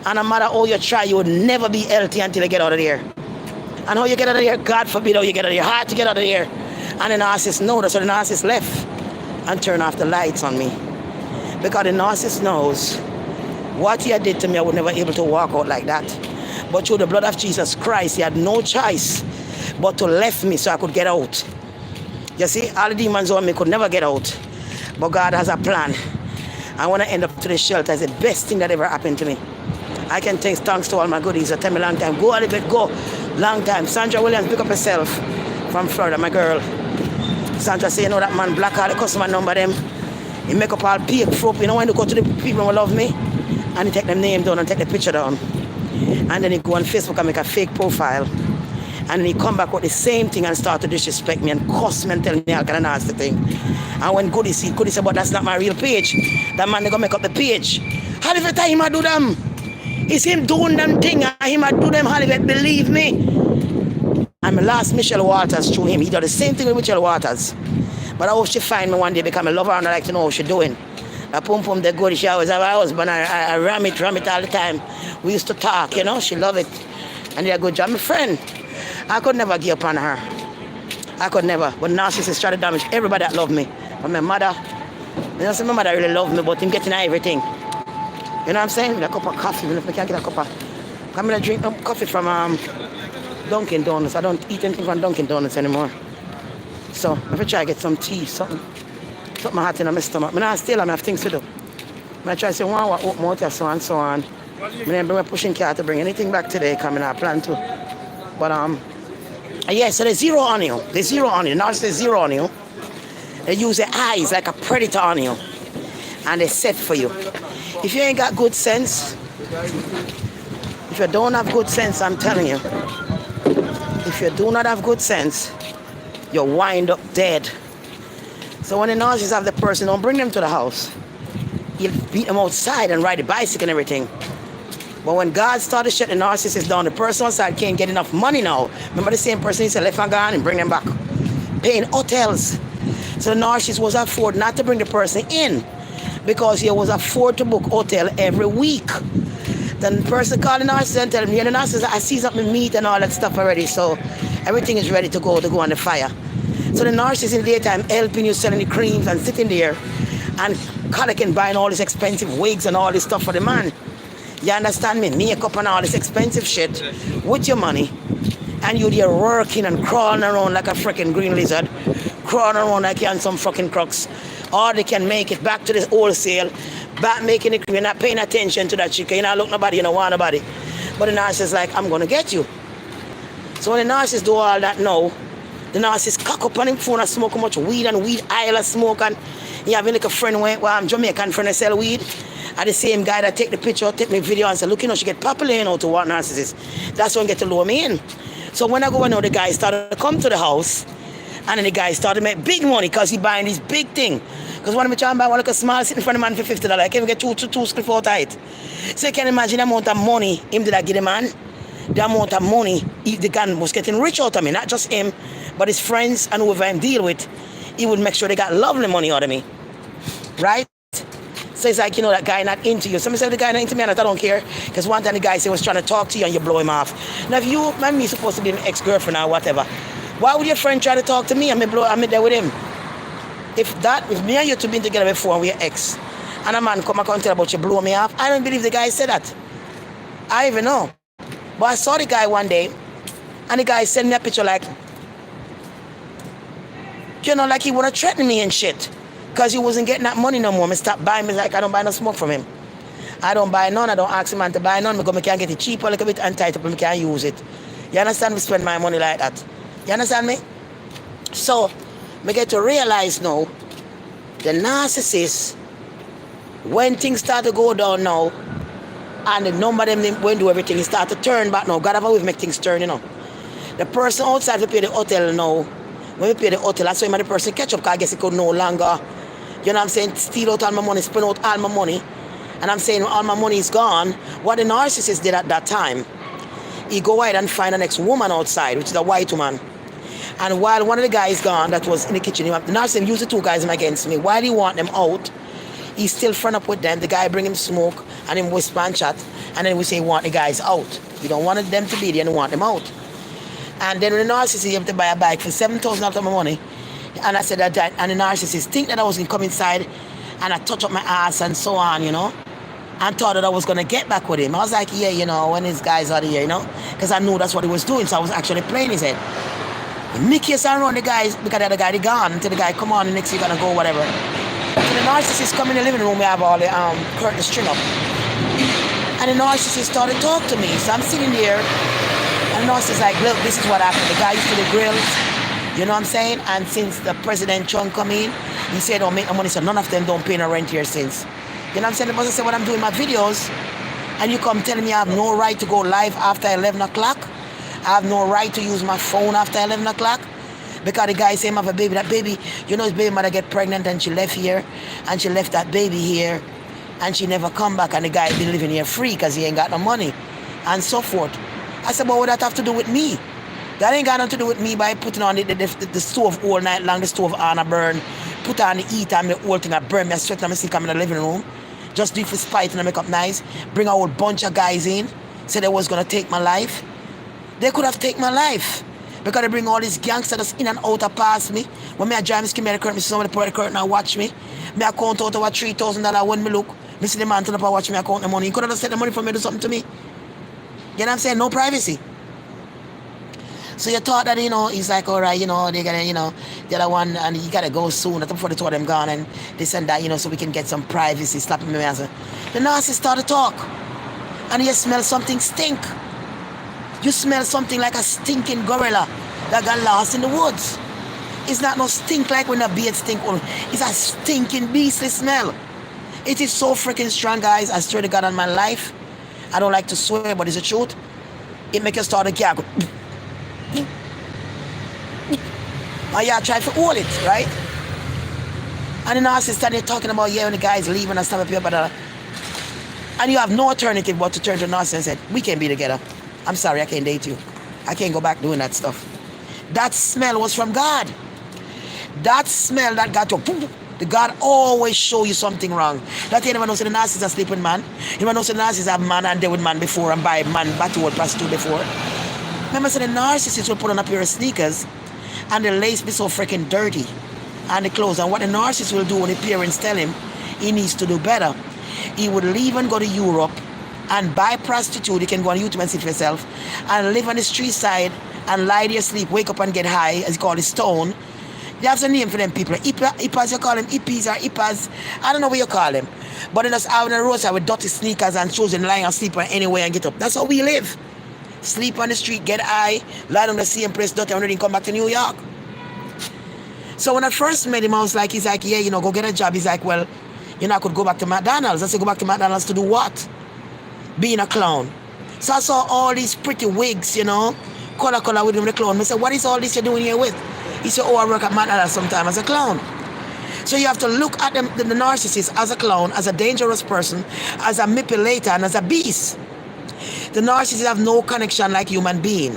Speaker 1: And no matter how you try, you will never be healthy until you get out of there. And how you get out of there, God forbid how you get out of there. Hard to get out of there. And the narcissist know that, so the narcissist left and turned off the lights on me. Because the narcissist knows what he did to me, I would never be able to walk out like that. But through the blood of Jesus Christ, he had no choice but to left me so I could get out. You see, all the demons on me could never get out. But God has a plan. I want to end up to the shelter. It's the best thing that ever happened to me. I can take thanks to all my goodies. I tell me long time. Go a little bit, go. Long time. Sandra Williams, pick up herself from Florida, my girl. Sandra say, you know that man black all the customer number them. He make up all fake proof. You know when you go to the people who love me and he take them name down and take the picture down. And then he go on Facebook and make a fake profile. And then he come back with the same thing and start to disrespect me and cuss me and tell me all kind of nasty thing. And when Goody see, Goody say, but that's not my real page. That man, they gonna make up the page. How every time I do them? It's him doing them thing and him I do them, how believe me. I'm last Michelle Waters through him. He did the same thing with Michelle Waters. But I hope she find me one day, become a lover and I like to know what she's doing. I pum pum the good, she always have a husband, I ram it all the time. We used to talk, you know, she love it. And they're a good job. My friend, I could never give up on her. I could never. But narcissists try to damage everybody that love me. But my mother, you know, my mother really love me, but him getting everything. You know what I'm saying? With a cup of coffee, even if I can't get a cup of... I'm going to drink coffee from Dunkin' Donuts. I don't eat anything from Dunkin' Donuts anymore. So, if I try to get some tea, something hot in my stomach. I still have things to do. I try to say, one open out so and so on. I'm pushing car to bring anything back today, coming I plan to. But, yeah, so they zero on you. They zero on you. Now they zero on you. They use their eyes like a predator on you. And they set for you. If you ain't got good sense, if you don't have good sense, I'm telling you, if you do not have good sense, you'll wind up dead. So when the narcissists have the person, don't bring them to the house. You'll beat them outside and ride a bicycle and everything. But when God started shutting the narcissists down, the person outside can't get enough money now. Remember the same person he said, left and gone and bring them back. Paying hotels. So the narcissist was afford not to bring the person in because he was afford to book hotel every week. Then the person called the narcissist and tell him, yeah, the narcissist, I see something meat and all that stuff already, so everything is ready to go on the fire. So the narcissist in the daytime helping you selling the creams and sitting there and collecting, buying all this expensive wigs and all this stuff for the man. You understand me? Makeup and all this expensive shit with your money. And you there working and crawling around like a freaking green lizard. Crawling around like you're on some fucking crooks. Or they can make it back to the wholesale. Back making it, you're not paying attention to that chicken. You don't look nobody, you don't want nobody. But the narcissist is like, I'm going to get you. So when the narcissist do all that now, the narcissist cock up on him phone and smoke much weed and weed aisle and smoke. And he having like a friend went, well, I'm Jamaican friend that sell weed. And the same guy that take the picture, take me video and say, look, you know, she get popular, you know, to what narcissist. That's when get to lure me in. So when I go and know the guy started to come to the house, and then the guy started to make big money because he buying this big thing. Because when I try and buy one like a small sitting in front of the man for $50, I can't even get two script out of it. So you can imagine the amount of money him did I give the man. The amount of money the gun was getting rich out of me. Not just him, but his friends and whoever I deal with. He would make sure they got lovely money out of me. Right? So it's like, that guy not into you. Somebody said the guy not into me and I don't care. Because one time the guy said was trying to talk to you and you blow him off. Now if you and me supposed to be an ex-girlfriend or whatever, why would your friend try to talk to me and I'm there with him? If me and you two been together before and we're ex, and a man come and tell about you blow me off, I don't believe the guy said that. I even know. But I saw the guy one day, and the guy sent me a picture like he wanna threaten me and shit. Because he wasn't getting that money no more. I stopped buying. Me like I don't buy no smoke from him. I don't buy none. I don't ask him man to buy none because I can't get it cheaper a little bit and tight up and I can't use it. You understand? We spend my money like that. You understand me? So, I get to realize now, the narcissist, when things start to go down now, and the number of them when do everything, it start to turn back now. God have always make things turn, The person outside to pay the hotel now, when we pay the hotel, that's why the person catch up because I guess he could no longer, you know what I'm saying, steal out all my money, spend out all my money. And I'm saying all my money is gone. What the narcissist did at that time, he go out and find the next woman outside, which is a white woman. And while one of the guys gone that was in the kitchen, the narcissist used the two guys against me. While he want them out, he still front up with them. The guy bring him smoke and him whisper and chat. And then we say, want the guys out. You don't want them to be there, you want them out. And then when the narcissist he have to buy a bike for $7,000 out of my money. And I said that, and the narcissist think that I was going to come inside and I touch up my ass and so on, and thought that I was going to get back with him. I was like, yeah, when these guys are here, because I knew that's what he was doing. So I was actually playing his head. Mickey is around the guys because the other guy, they gone. Until the guy, come on, the next you're going to go, whatever. So the narcissist come in the living room, we have all the curtains string up. And the narcissist started to talk to me. So I'm sitting there, and the narcissist like, look, this is what happened. The guy used to the grills, you know what I'm saying? And since the President Trump come in, he said, don't make no money, so none of them don't pay no rent here since. You know what I'm saying? The person said, when I'm doing my videos, and you come telling me I have no right to go live after 11 o'clock, I have no right to use my phone after 11 o'clock, because the guy said I have a baby. That baby, his baby mother get pregnant and she left here, and she left that baby here, and she never come back, and the guy been living here free because he ain't got no money, and so forth. I said, but what that have to do with me? That ain't got nothing to do with me by putting on the stove all night long, the stove on a burn, put on the heat and the whole thing I burn, me sweat and I come in the living room, just do it for spite and make up nice, bring a whole bunch of guys in, say they was going to take my life. They could have taken my life because they bring all these gangsters that's in and out of past me. When me I drive, me skim me the curtain, me see somebody put the curtain and watch me. Me I count out over $3,000 when me look. Me see the man turn up and watch me, I count the money. He could have just said the money for me to do something to me. You know what I'm saying? No privacy. So you thought that, he's like, all right, they're gonna, the other one, and you gotta go soon. That's before the two of them gone, and this and that, so we can get some privacy, slapping me. The narcissist started to talk, and you smell something stink. You smell something like a stinking gorilla that got lost in the woods. It's not no stink like when a beard stink. It's a stinking beastly smell. It is so freaking strong, guys. I swear to God on my life. I don't like to swear, but it's the truth. It makes you start to gag. And you try to hold it, right? And the narcissist started talking about, when the guy's leaving and stuff up here, and you have no alternative but to turn to the narcissist and say, we can't be together. I'm sorry, I can't date you. I can't go back doing that stuff. That smell was from God. That smell that got you. The God always show you something wrong. That you never know, so the narcissist a sleeping man. You never know, so the narcissist have man and deal with man before and buy man battle with prostitute before. Remember, so the narcissist will put on a pair of sneakers and the lace be so freaking dirty and the clothes. And what the narcissist will do when the parents tell him he needs to do better, he would leave and go to Europe and buy prostitute. You can go on YouTube and see for yourself, and live on the street side and lie to your sleep, wake up and get high, as you call it, stone. You have a name for them people. Hippas, you call them hippies or hippas. I don't know what you call them. But then just out on the roadside with dirty sneakers and shoes and lying and sleep anywhere and get up. That's how we live. Sleep on the street, get high, lie on the same place, dirty, and then come back to New York. So when I first met him, I was like, he's like, yeah, go get a job. He's like, well, I could go back to McDonald's. I said, go back to McDonald's to do what? Being a clown. So I saw all these pretty wigs, color with him, the clown. I said, what is all this you're doing here with? He said, oh, I work at McDonald's sometime as a clown. So you have to look at them, the narcissist as a clown, as a dangerous person, as a manipulator, and as a beast. The narcissists have no connection like human being.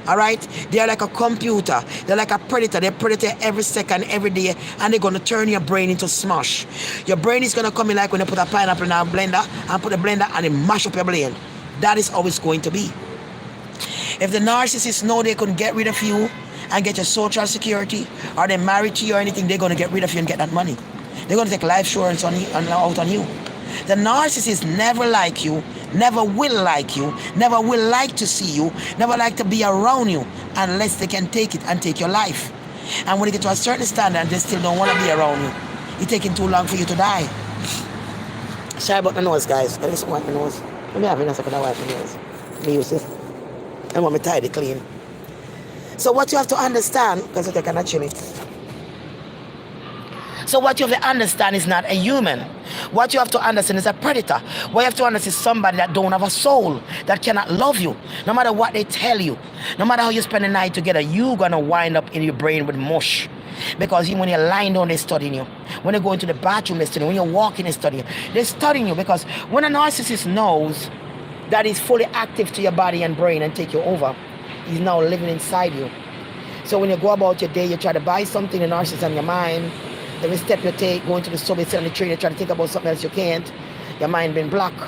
Speaker 1: All right? They are like a computer. They're like a predator. They predator every second, every day, and they're going to turn your brain into smush. Your brain is going to come in like when you put a pineapple in a blender and put a blender and they mash up your brain. That is how it's going to be. If the narcissists know they can get rid of you and get your social security, or they're married to you or anything, they're going to get rid of you and get that money. They're going to take life insurance on you, out on you. The narcissist never like you, never will like you, never will like to see you, never like to be around you unless they can take it and take your life. And when you get to a certain standard, they still don't want to be around you. It's taking too long for you to die. Sorry about my nose, guys. I just wipe my nose. Let me have it in a second. I wipe my nose. Let me use this. I want me tidy clean. So what you have to understand, because I cannot chill it. So what you have to understand is not a human. What you have to understand is a predator. What you have to understand is somebody that don't have a soul, that cannot love you. No matter what they tell you, no matter how you spend the night together, you're going to wind up in your brain with mush. Because when you're lying down, they're studying you. When you go into the bathroom, they're studying you. When you're walking, they're studying you. They're studying you because when a narcissist knows that he's fully active to your body and brain and take you over, he's now living inside you. So when you go about your day, you try to buy something, the narcissist on your mind. Every step you take, going to the subway, sit on the train, you try to think about something else, you can't. Your mind been blocked.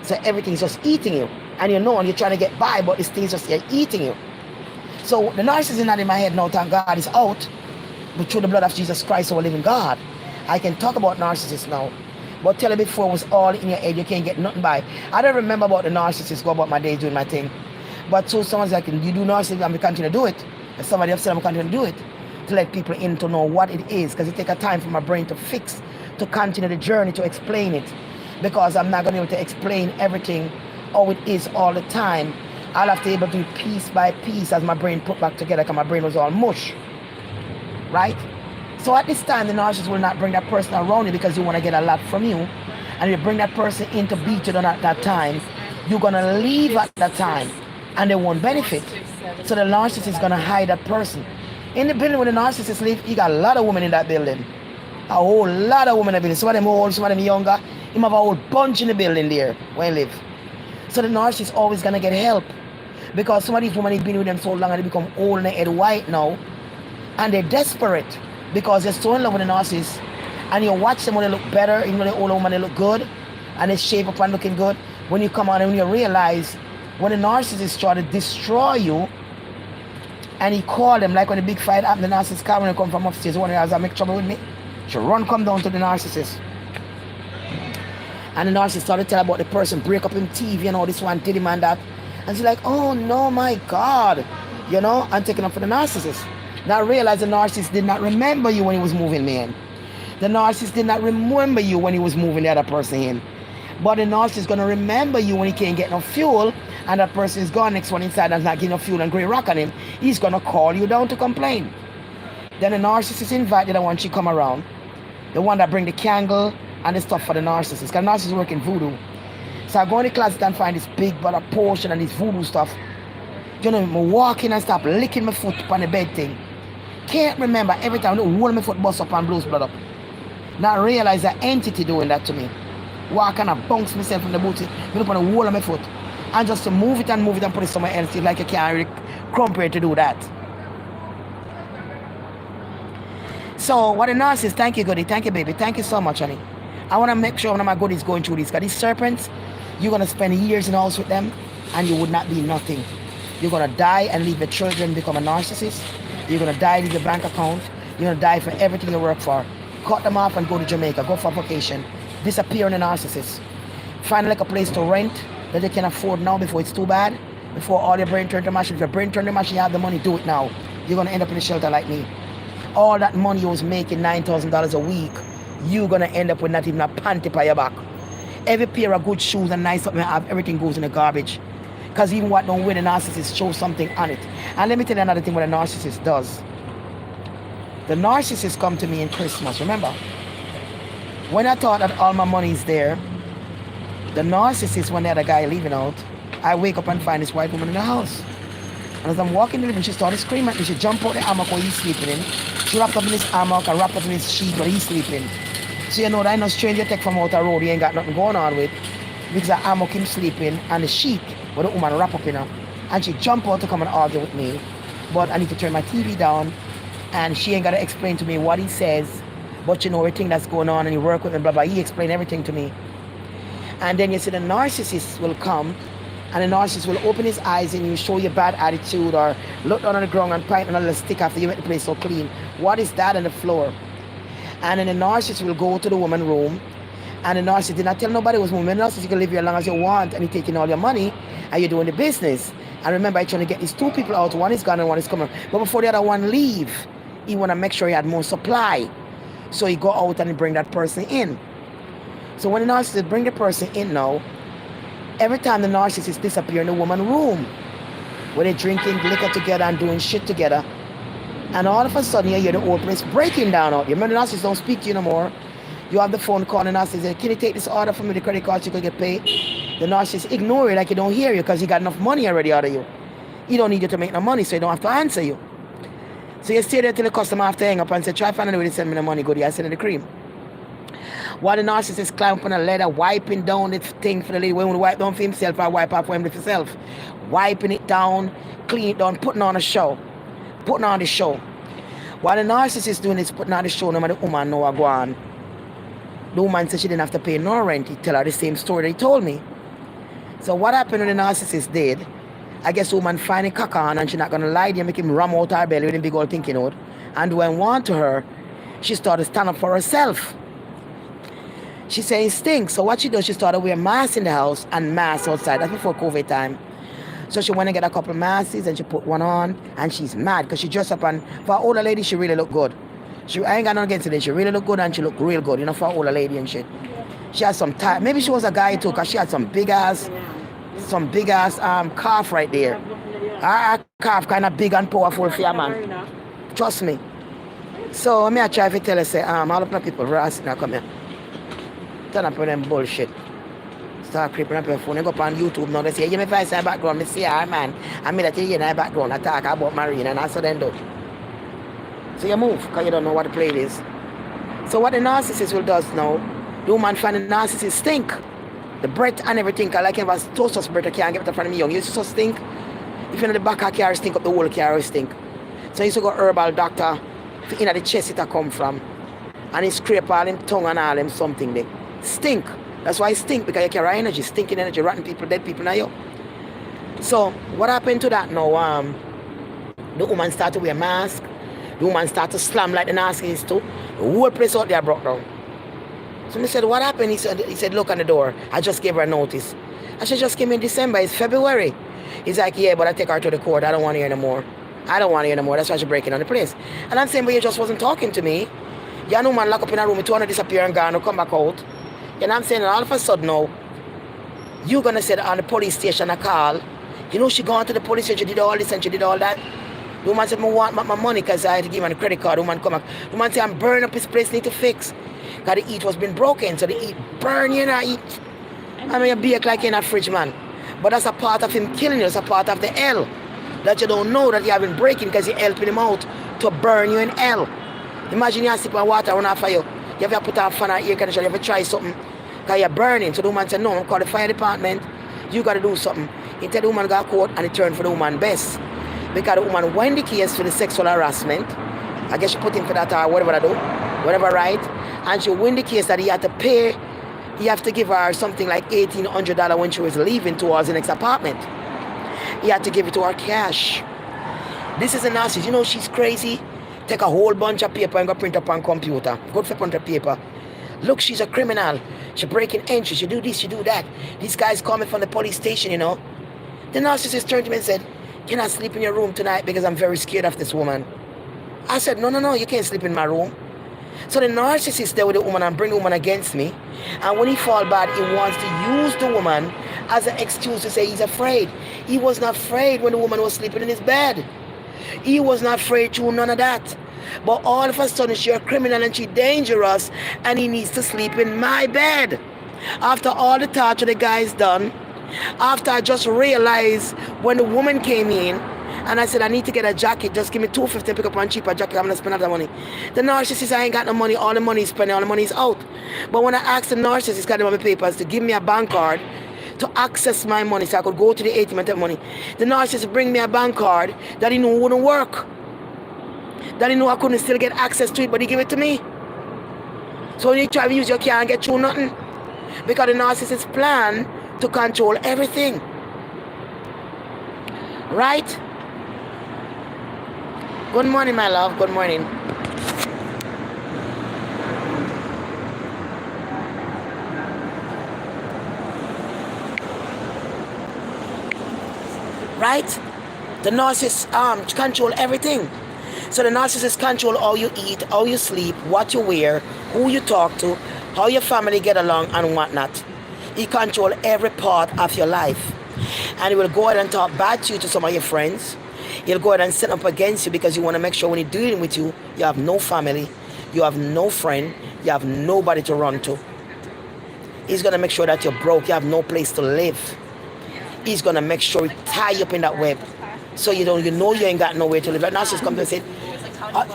Speaker 1: So everything's just eating you. And you know, and you're trying to get by, but this thing's just eating you. So the narcissist is not in my head now, thank God is out. But through the blood of Jesus Christ, our living God, I can talk about narcissists now. But tell you before it was all in your head, you can't get nothing by. I don't remember about the narcissist, go about my day doing my thing. But so someone's like, you do narcissism, and we continue to do it. And somebody else said, I'm continue to do it. To let people in to know what it is, because it takes a time for my brain to fix, to continue the journey, to explain it. Because I'm not going to be able to explain everything how it is all the time. I'll have to be able to do it piece by piece as my brain put back together, because my brain was all mush. Right? So at this time, the narcissist will not bring that person around you because you want to get a lot from you. And if you bring that person in to beat you at that time, you're going to leave at that time and they won't benefit. So the narcissist is going to hide that person. In the building where the narcissist live, you got a lot of women in that building. A whole lot of women in the building. Some of them old, some of them younger. You have a whole bunch in the building there where you live. So the narcissist is always going to get help. Because some of these women have been with them so long and they become old and their head white now. And they're desperate because they're so in love with the narcissist. And you watch them when they look better, even though the older woman, they look good. And they shape up and looking good. When you come on and when you realize when the narcissist try to destroy you, and he called them, like when the big fight happened, the narcissist came when he come from upstairs, one of them make trouble with me. She run come down to the narcissist. And the narcissist started to tell about the person, break up him TV and all this one, did him and that. And she's like, oh no, my God. You know, and taking up for the narcissist. Now realize the narcissist did not remember you when he was moving me in. The narcissist did not remember you when he was moving the other person in. But the narcissist is going to remember you when he can't get no fuel and that person is gone next one inside and not getting no fuel and gray rock on him. He's going to call you down to complain. Then the narcissist invited the one she come around. The one that bring the candle and the stuff for the narcissist. Because the narcissist work in voodoo. So I go in the closet and find this big bottle of potion and this voodoo stuff. You know, I walk in and stop licking my foot on the bed thing. Can't remember every time the whole of my foot bust up and blows blood up. Now I realize that entity doing that to me. Walk and I bounce myself from the booty, put up on the wall of my foot. And just to move it and put it somewhere else, like you can't really compare to do that. So what a narcissist, thank you, goodie, thank you, baby, thank you so much, honey. I want to make sure one of my goodies going through this, because these serpents, you're going to spend years in the house with them, and you would not be nothing. You're going to die and leave your children, become a narcissist. You're going to die, leave your bank account. You're going to die for everything you work for. Cut them off and go to Jamaica, go for a vacation. Disappear in a narcissist. Find like a place to rent that they can afford now before it's too bad, before all your brain turn to mush. If your brain turn to mush, you have the money, do it now. You're going to end up in a shelter like me. All that money you was making, $9,000 a week, you're going to end up with not even a panty by your back. Every pair of good shoes and nice something I have, everything goes in the garbage. Because even what don't wear the narcissist shows something on it. And let me tell you another thing what a narcissist does. The narcissist come to me in Christmas, remember? When I thought that all my money is there, the narcissist, when they had a guy leaving out, I wake up and find this white woman in the house. And as I'm walking in the living room, she started screaming at me. She jumped out the hammock where he's sleeping in. She wrapped up in his hammock and wrapped up in his sheet where he's sleeping. So you know that I know stranger take from out the road, he ain't got nothing going on with. Because the hammock him sleeping and the sheet where the woman wrap up in her. And she jumped out to come and argue with me. But I need to turn my TV down. And she ain't got to explain to me what he says. But you know everything that's going on and he work with me, blah, blah. He explained everything to me. And then you see the narcissist will come. And the narcissist will open his eyes and you show your bad attitude or look down on the ground and point another stick after you make the place so clean. What is that on the floor? And then the narcissist will go to the woman's room. And the narcissist did not tell nobody it was woman. The narcissist, you can live here as long as you want and he's taking all your money and you're doing the business. And remember, I'm trying to get these two people out. One is gone and one is coming. But before the other one leave, he want to make sure he had more supply. So he go out and he bring that person in. So when the narcissist bring the person in now, every time the narcissist disappear in the woman's room, where they're drinking liquor together and doing shit together, and all of a sudden you hear the whole place breaking down out. You remember the narcissist don't speak to you no more. You have the phone call and the narcissist says, can you take this order for me, the credit card so you can get paid? The narcissist ignore it like he don't hear you because he got enough money already out of you. He don't need you to make no money, so he don't have to answer you. So you stay there till the customer have to hang up and say, try to find a way to send me the money, good, I send you the cream. While the narcissist climb up on a ladder, wiping down the thing for the lady. When he wipe down for himself, I wipe up for him for himself. Wiping it down, clean it down, putting on a show. Putting on the show. While the narcissist doing this, putting on the show, no matter the woman know what go on. The woman said she didn't have to pay no rent. He tell her the same story that he told me. So what happened when the narcissist did, I guess the woman finally cock on and she not going to lie to him, make him ram out her belly with a big old thinking out. And when want to her, she started to stand up for herself. She said it stinks. So what she does, she started wearing masks in the house and masks outside. That's before COVID time. So she went and get a couple of masks and she put one on and she's mad because she dressed up and for an older lady, she really look good. I ain't got nothing against it. She really look good and she look real good, you know, for an older lady and shit. She had some tight, maybe she was a guy too because she had some big ass calf right there. Her calf kind of big and powerful for your man. Trust me. So I try to tell her, say, all of the people, now come here. Turn up with them bullshit. Start creeping up your phone. They go up on YouTube now. They say, give me voice in the background. I see her, man. I mean that you in the background. I talk about Marine and that's what they do. So you move because you don't know what the play is. So what the narcissist will does now, the woman find the narcissist stink. The breath and everything. Like if I was toast breath, I can't get it from me young. You used to stink. If you're in the back of the car, stink up the whole car, stink. So I used to go herbal doctor. In the chest it come from. And he scrape all him tongue and all him something there. Stink. That's why it stink, because you carry energy, stinking energy, rotten people, dead people now you. So what happened to that now? The woman started to wear a mask. The woman started to slam like the narcissist too. The whole place out there broke down. So I said, what happened? He said, look on the door. I just gave her a notice. I said, just came in December. It's February. He's like, yeah, but I take her to the court. I don't want to hear no more. I don't want to hear no more. That's why she's breaking on the place. And I'm saying, but you just wasn't talking to me. You know, man, lock up in a room, you want to disappear and gone, or come back out. You know what I'm saying? And all of a sudden now, you're going to say that on the police station a call. You know, she gone to the police and she did all this and she did all that. The woman said, I want my money because I had to give him a credit card. The woman come back. The woman said, I'm burning up his place, need to fix. Because the heat was been broken. So the heat burn, you know, heat. I mean, you bake like in a fridge, man. But that's a part of him killing you. It's a part of the hell. That you don't know that you have been breaking because you're helping him out to burn you in hell. Imagine you're sipping water run off of you. You have to put a fan on air conditioner. You have to try something because you're burning. So the woman said, no, I'm call the fire department. You got to do something. He tell the woman got caught and he turned for the woman best. Because the woman won the case for the sexual harassment. I guess she put him for that or whatever I do. Whatever, right? And she win the case that he had to pay. He have to give her something like $1,800 when she was leaving towards the next apartment. He had to give it to her cash. This is a narcissist. You know she's crazy. Take a whole bunch of paper and go print up on computer. Go for print up paper. Look, she's a criminal. She breaking entries. She do this, she do that. This guy's coming from the police station, you know. The narcissist turned to me and said, can I sleep in your room tonight because I'm very scared of this woman? I said, no, you can't sleep in my room. So the narcissist there with the woman and bring the woman against me. And when he fall bad, he wants to use the woman as an excuse to say he's afraid. He was not afraid when the woman was sleeping in his bed. He was not afraid to none of that. But all of a sudden, she's a criminal and she's dangerous and he needs to sleep in my bed. After all the torture the guy's done, after I just realized when the woman came in And I said, I need to get a jacket. Just give me $250 and pick up one cheaper jacket. I'm going to spend all the money. The narcissist says, I ain't got no money. All the money is spending. All the money is out. But when I asked the narcissist, got my papers, to give me a bank card to access my money so I could go to the ATM and take money, the narcissist bring me a bank card that he knew wouldn't work. That he knew I couldn't still get access to it, but he gave it to me. So when you try to use your car and get through nothing. Because the narcissist plan to control everything. Right? Good morning, my love. Good morning. Right? The narcissist control everything. So the narcissist control how you eat, how you sleep, what you wear, who you talk to, how your family get along and whatnot. He control every part of your life. And he will go ahead and talk bad to you to some of your friends. He'll go ahead and set up against you because you want to make sure when he's dealing with you, you have no family, you have no friend, you have nobody to run to. He's going to make sure that you're broke, you have no place to live. He's going to make sure he tie you up in that web. So you know you ain't got nowhere to live. Like narcissist comes and say,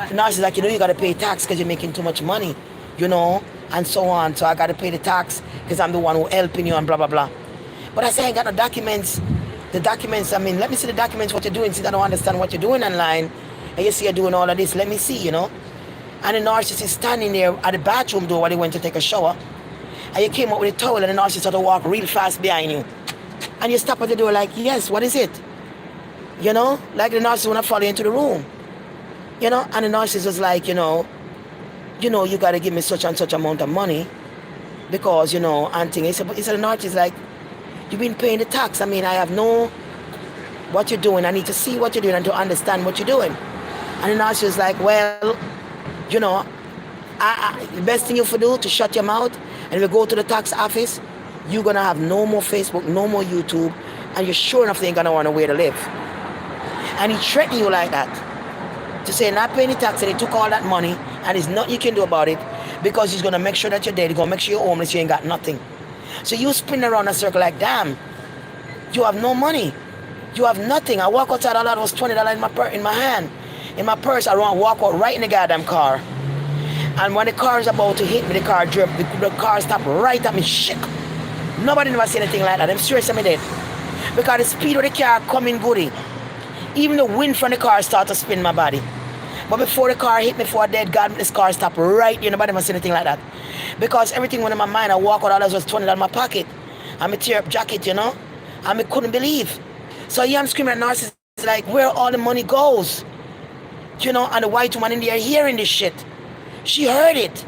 Speaker 1: narcissist like, you got to pay tax because you're making too much money, and so on. So I got to pay the tax because I'm the one who helping you and blah, blah, blah. But I say I ain't got no documents. The documents, let me see the documents, what you're doing, since I don't understand what you're doing online. And you see you're doing all of this, let me see, And the narcissist is standing there at the bathroom door while they went to take a shower. And you came up with a towel and the narcissist had to walk real fast behind you. And you stop at the door like, yes, what is it? Like the narcissist want to follow you into the room. And the narcissist was like, you got to give me such and such amount of money. Because, and thing. He said the narcissist like, you've been paying the tax. I have no what you're doing. I need to see what you're doing and to understand what you're doing. And the narcissist is like, well, the best thing you for do to shut your mouth and we go to the tax office, you're going to have no more Facebook, no more YouTube, and you're sure enough they ain't going to want nowhere to live. And he threatened you like that. To say not paying the tax and he took all that money and there's nothing you can do about it because he's going to make sure that you're dead. He's going to make sure you're homeless, you ain't got nothing. So you spin around a circle like, damn, you have no money. You have nothing. I walk outside, all that was $20 in my hand. In my purse, I walk out right in the goddamn car. And when the car is about to hit me, the car jerked, the car stopped right at me, shit. Nobody never said anything like that. I'm serious, I'm dead. Because the speed of the car coming goody. Even the wind from the car started to spin my body. But before the car hit me for a dead, God, this car stopped right there. Nobody never said anything like that. Because everything went in my mind. I walk out, all that was $20 in my pocket. I'm a tear up jacket, And I couldn't believe. So I'm screaming at narcissists like, where all the money goes? And the white woman in there hearing this shit. She heard it.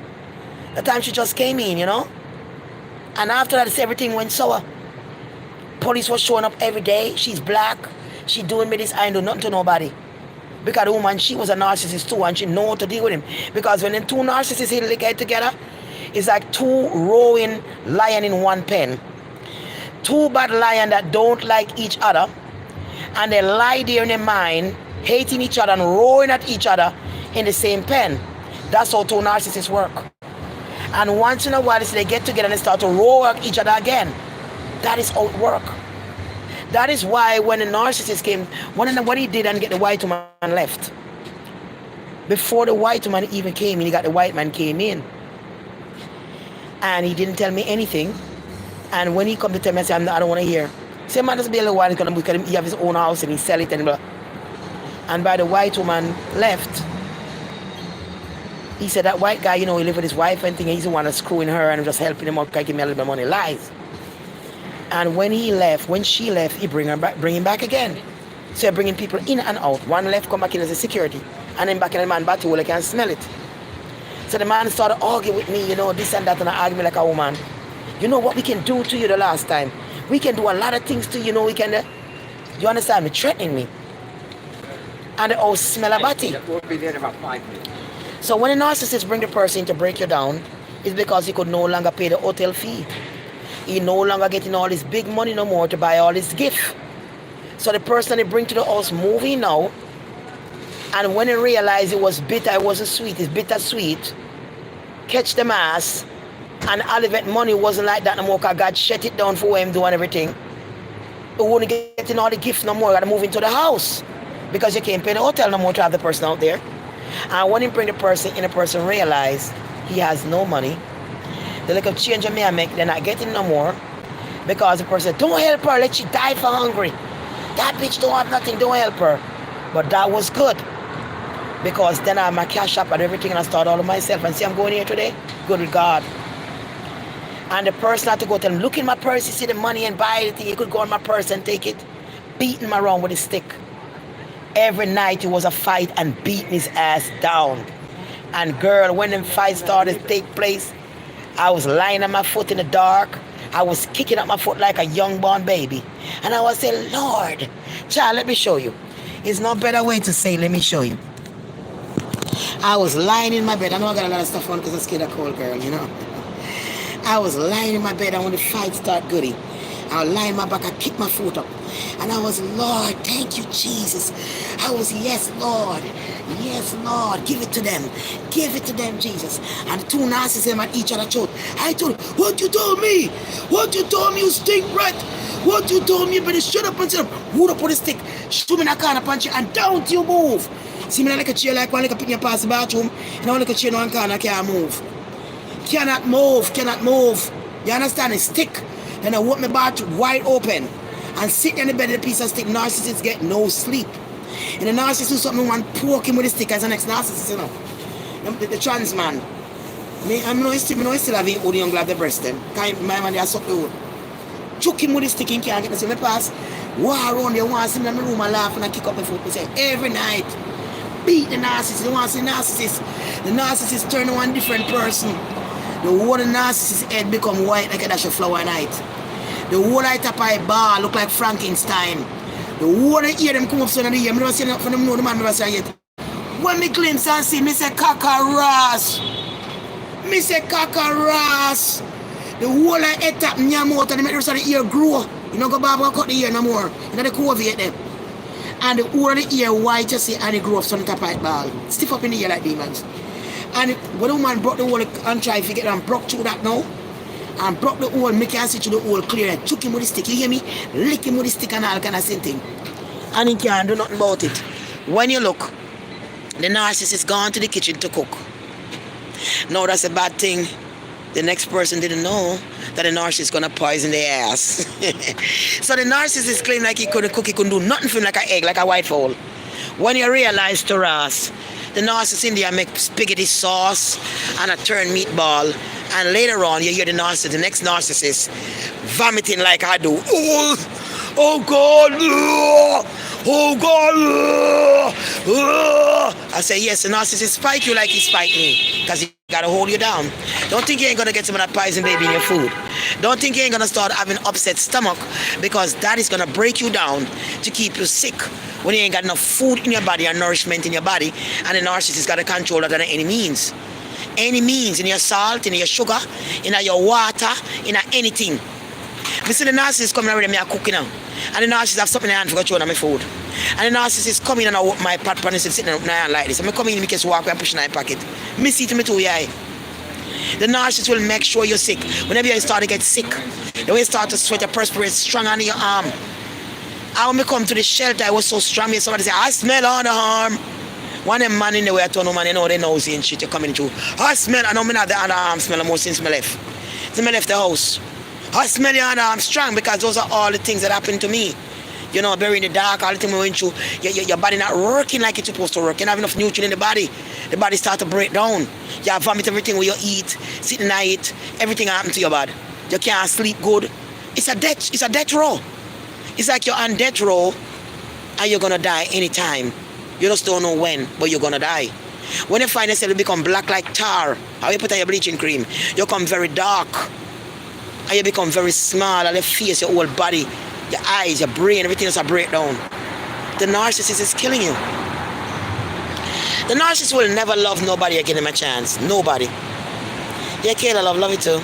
Speaker 1: The time she just came in, And after that, everything went sour. Police was showing up every day. She's black. She doing me this. I ain't do nothing to nobody. Because the woman, she was a narcissist too, and she know how to deal with him. Because when the two narcissists get together, it's like two roaring lions in one pen. Two bad lions that don't like each other, and they lie there in their mind, hating each other and roaring at each other in the same pen. That's how two narcissists work. And once in a while, they get together and they start to roar at each other again. That is how it works. That is why when the narcissist came, what he did and get the white woman left. Before the white woman even came in, he got the white man came in. And he didn't tell me anything. And when he come to tell me, I said, I don't want to hear. Say, man, just be a little while, because he have his own house and he sell it and blah. And by the white woman left, he said that white guy, he live with his wife and thing, he's the one that's screwing her and just helping him out, give me a little bit of money, lies. And when she left, he bring him back again. So you're bringing people in and out. One left, come back in as a security. And then back in the man back to where I can smell it. So the man started arguing with me, this and that, and I argue like a woman. You know what we can do to you the last time? We can do a lot of things to you, we can, you understand me, threatening me. And they all smell a body. So when a narcissist bring the person to break you down, it's because he could no longer pay the hotel fee. He no longer getting all this big money no more to buy all this gift. So the person they bring to the house moving now, and when he realized it was bitter, it wasn't sweet, it's bittersweet, catch the mass, and all of that money wasn't like that no more because God shut it down for him doing everything. He wouldn't getting all the gifts no more, gotta move into the house. because you can't pay the hotel no more to have the person out there. And when you bring the person in, the person realize he has no money. The little change of me I make, they're not getting no more. Because the person, don't help her, let she die for hungry. That bitch don't have nothing, don't help her. But that was good. Because then I have my cash up and everything and I start all of myself. And see, I'm going here today, good with God. And the person had to go tell him, look in my purse, you see the money and buy anything. You could go in my purse and take it. Beating him around with a stick. Every night it was a fight and beating his ass down. And girl, when the fight started to take place, I was lying on my foot in the dark. I was kicking up my foot like a young-born baby. And I was saying, Lord, child, let me show you. There's no better way to say, let me show you. I was lying in my bed. I know I got a lot of stuff on because I'm scared of cold, girl, you know. I was lying in my bed and when the fight started goody, I was lying in my back, I kicked my foot up. And I was, Lord, thank you, Jesus. I was, yes, Lord. Yes, Lord. Give it to them. Give it to them, Jesus. And the two narcissists at each other throat. I told him, what you told me? What you told me, you stink rat? What you told me, you better shut up and sit up. Wood up with a stick. Shoot me in a corner, punch you, and down till you move. See me like a chair, like one like a picking past the bathroom. And I want like a chair in one corner, I can't move. Cannot move, cannot move. You understand? A stick. Then I want my bathroom wide open. And sit in the bed with a piece of stick. Narcissists get no sleep. And the narcissist do something, one poke him with a stick as the next narcissist, you know. The trans man. I know he still have it with the young lad the breast them. Because my man they are suck the wood. Choke him with a stick and can't get the same pass. Walk around there once in the room and laugh and I kick up the foot. They say every night. Beat the narcissist. They want to see narcissist. The narcissist turn to one different person. The whole narcissist head become white like a dash of flower night. The whole light up a bar look like Frankenstein. The whole ear them come up so in the ear. I never see enough for them know the man never say yet. When me glimpse and see, me say Kakaras. Me say Kakaras. The whole like head tap in your mouth and they make the rest of the ear grow. You don't go back and cut the ear no more. You know the COVID them. And the whole of the ear white you see and it grow up so the top of it ball. Stiff up in the ear like demons. And when the woman broke the hole and tried to get them broke through that now. And broke the hole, make you see through the hole clear and took him with the stick, you hear me? Lick him with the stick and all kind of same thing. And he can't do nothing about it. When you look, the narcissist is gone to the kitchen to cook. Now that's a bad thing. The next person didn't know that the narcissist is going to poison their ass. So the narcissist claimed like he couldn't cook, he couldn't do nothing for him like an egg, like a white fowl. When you realize, Taras, the narcissist in there make spaghetti sauce and a turned meatball. And later on, you hear the narcissist, the next narcissist, vomiting like I do. Oh God! Oh God! I say, yes, the narcissist spike you like he spiked me. Because he got to hold you down. Don't think you ain't going to get some of that poison baby in your food. Don't think you ain't going to start having upset stomach. Because that is going to break you down to keep you sick. When you ain't got enough food in your body and nourishment in your body. And the narcissist got to control that at any means. Any means, in your salt, in your sugar, in your water, in anything. We see the narcissist coming already, me are cooking now. And the narcissist have something in the hand for control of my food. And the narcissist coming and I open my pot pan and sitting up now like this. And I come in and just walk and push in my pocket. Me see to me too, yeah. The narcissist will make sure you're sick. Whenever you start to get sick, the way you start to sweat, you perspirate strong under your arm. And when I come to the shelter, I was so strong, somebody say, I smell on the arm. One of them man in the way I told no man, you know, they nosy and shit, you're coming through. I smell, I know me not the underarm smell more since me left. Since me left the house. I smell the underarm strong because those are all the things that happened to me. You know, buried in the dark, all the things we went through. Your body not working like it's supposed to work. You don't have enough nutrient in the body. The body start to break down. You vomit everything where you eat, sit and eat, everything happen to your body. You can't sleep good. It's a death row. It's like you're on death row and you're gonna die anytime. You just don't know when, but you're gonna die. When you find yourself, you become black like tar. How you put on your bleaching cream, you become very dark. And you become very small, and your face, your whole body, your eyes, your brain, everything is a breakdown. The narcissist is killing you. The narcissist will never love nobody or give him a chance. Nobody. Yeah, Kayla, love it too.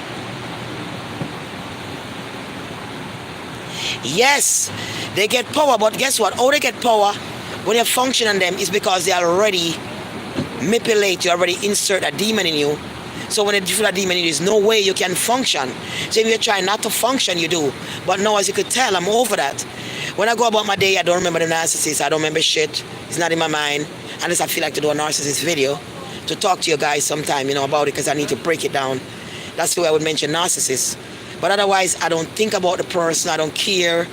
Speaker 1: Yes, they get power, but guess what? How they get power when you function on them is because they already manipulate you, already insert a demon in you. So when you feel a demon in you, there's no way you can function. So if you try not to function, you do. But now, as you could tell, I'm over that. When I go about my day, I don't remember the narcissist. I don't remember shit. It's not in my mind. Unless I feel like to do a narcissist video to talk to you guys sometime, about it, because I need to break it down. That's the way I would mention narcissists. But otherwise, I don't think about the person. I don't care.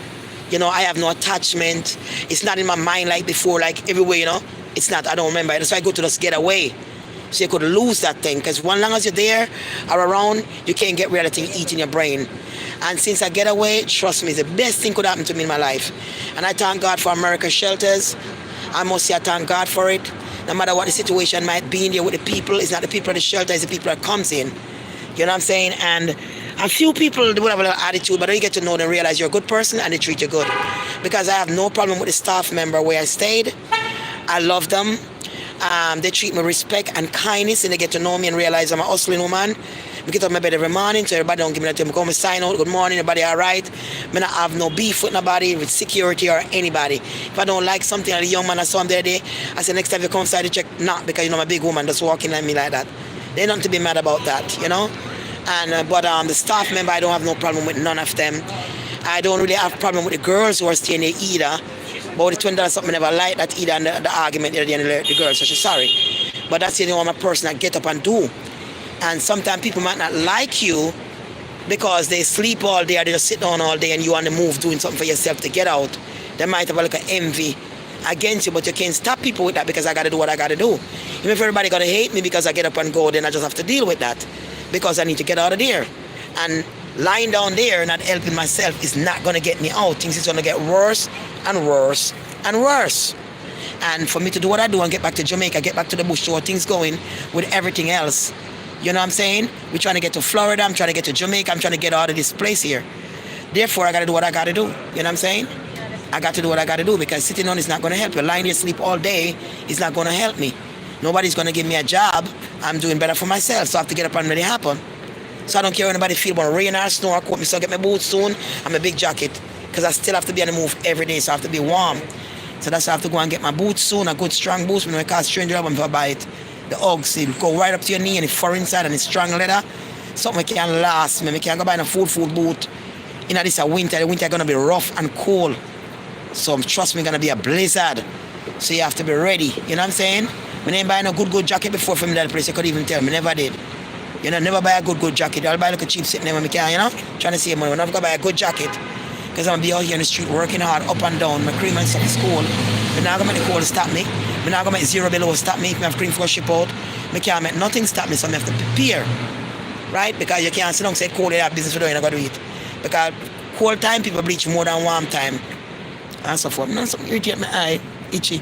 Speaker 1: I have no attachment. It's not in my mind like before, like everywhere, It's not. I don't remember. That's why I go to just get away. So you could lose that thing. Because as long as you're there or around, you can't get rid of the thing eating your brain. And since I get away, trust me, it's the best thing could happen to me in my life. And I thank God for America's shelters. I must say I thank God for it. No matter what the situation might be in there with the people, it's not the people at the shelter, it's the people that comes in. You know what I'm saying? And a few people would have an attitude, but then you get to know them and realize you're a good person and they treat you good. Because I have no problem with the staff member where I stayed. I love them. They treat me with respect and kindness, and they get to know me and realize I'm a hustling woman. I get up my bed every morning, so everybody don't give me that time. I come and sign out, good morning, everybody all right. I don't have no beef with nobody, with security or anybody. If I don't like something, like the young man I saw him the other day, I said, next time you come inside to check, not because I'm a big woman just walking at me like that. They don't to be mad about that, And but the staff member, I don't have no problem with none of them. I don't really have a problem with the girls who are staying there either. But with the $20 something I never like that either, and the argument at the end of the girls, so she's sorry. But that's the only one person that get up and do. And sometimes people might not like you because they sleep all day or they just sit down all day and you on the move doing something for yourself to get out. They might have like an envy against you, but you can't stop people with that because I got to do what I got to do. Even if everybody got to hate me because I get up and go, then I just have to deal with that because I need to get out of there. And lying down there not helping myself is not going to get me out. Things is going to get worse and worse and worse. And for me to do what I do and get back to Jamaica, get back to the bush, show things going with everything else. You know what I'm saying? We're trying to get to Florida. I'm trying to get to Jamaica. I'm trying to get out of this place here. Therefore, I got to do what I got to do. You know what I'm saying? I got to do what I got to do because sitting on is not going to help you. Lying there sleep all day is not going to help me. Nobody's going to give me a job. I'm doing better for myself, so I have to get up and make it happen. So I don't care what anybody feel about rain or snow or cold. Me still get my boots soon and my big jacket because I still have to be on the move every day, so I have to be warm. So that's why I have to go and get my boots soon, a good strong boots. When I call stranger up and if I buy it, the Uggs, it go right up to your knee and it's fur inside and it's strong leather. Something can last me. I can't go buy a full boot. This winter, the winter gonna be rough and cold. So trust me, gonna be a blizzard. So you have to be ready. You know what I'm saying? I didn't buy no good jacket before from that place. You could even tell me, never did. Never buy a good jacket. I'll buy like a cheap sitting there when I can, trying to save money. When I've got to buy a good jacket, because I'm going to be out here in the street working hard, up and down, my cream and stuff is cold. I'm not going to make the cold stop me. I'm not going to make zero below stop me. If I have cream for ship out, I can't make nothing stop me, so I have to prepare. Right? Because you can't sit down and say cold, you have business for doing, I got to do it. Because cold time, people bleach more than warm time. And so forth. Something irritate my eye, itchy.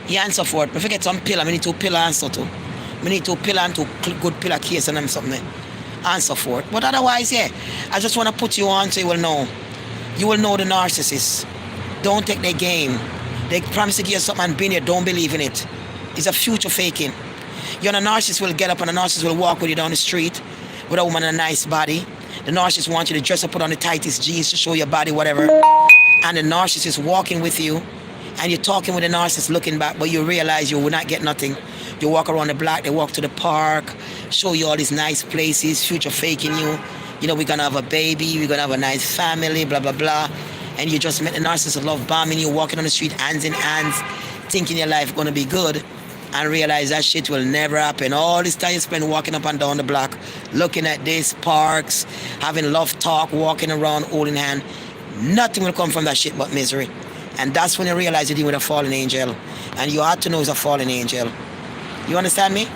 Speaker 1: Yeah, and so forth. If I get some pillar, I need 2 pillar and so too. I need 2 pillar and 2 good pillar case and them something. And so forth. But otherwise, yeah, I just want to put you on so you will know. You will know the narcissist. Don't take their game. They promise to give you something and bring you, don't believe in it. It's a future faking. The narcissist will get up and the narcissist will walk with you down the street with a woman in a nice body. The narcissist wants you to dress up, put on the tightest jeans to show your body, whatever. And the narcissist is walking with you and you're talking with the narcissist looking back, but you realize you will not get nothing. You walk around the block, they walk to the park, show you all these nice places, future faking you. We're going to have a baby, we're going to have a nice family, blah, blah, blah. And you just met the narcissist love bombing you, walking on the street, hands in hands, thinking your life going to be good, and realize that shit will never happen. All this time you spend walking up and down the block, looking at these parks, having love talk, walking around, holding hand. Nothing will come from that shit but misery. And that's when you realize you're dealing with a fallen angel. And you have to know it's a fallen angel. You understand me?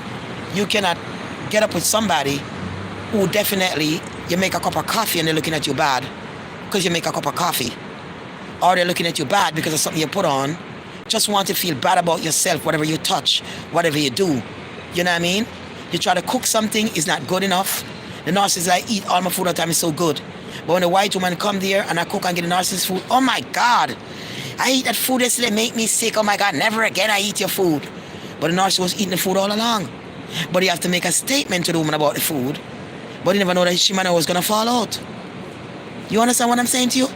Speaker 1: You cannot get up with somebody who definitely, you make a cup of coffee and they're looking at you bad because you make a cup of coffee. Or they're looking at you bad because of something you put on. Just want to feel bad about yourself, whatever you touch, whatever you do. You know what I mean? You try to cook something, it's not good enough. The narcissist like, eat all my food all the time, it's so good. But when the white woman come there and I cook and get the narcissist food, oh my God, I eat that food yesterday, make me sick. Oh my God, never again I eat your food. But the narcissist was eating the food all along. But you have to make a statement to the woman about the food. But you never know that she might know what's going to fall out. You understand what I'm saying to you?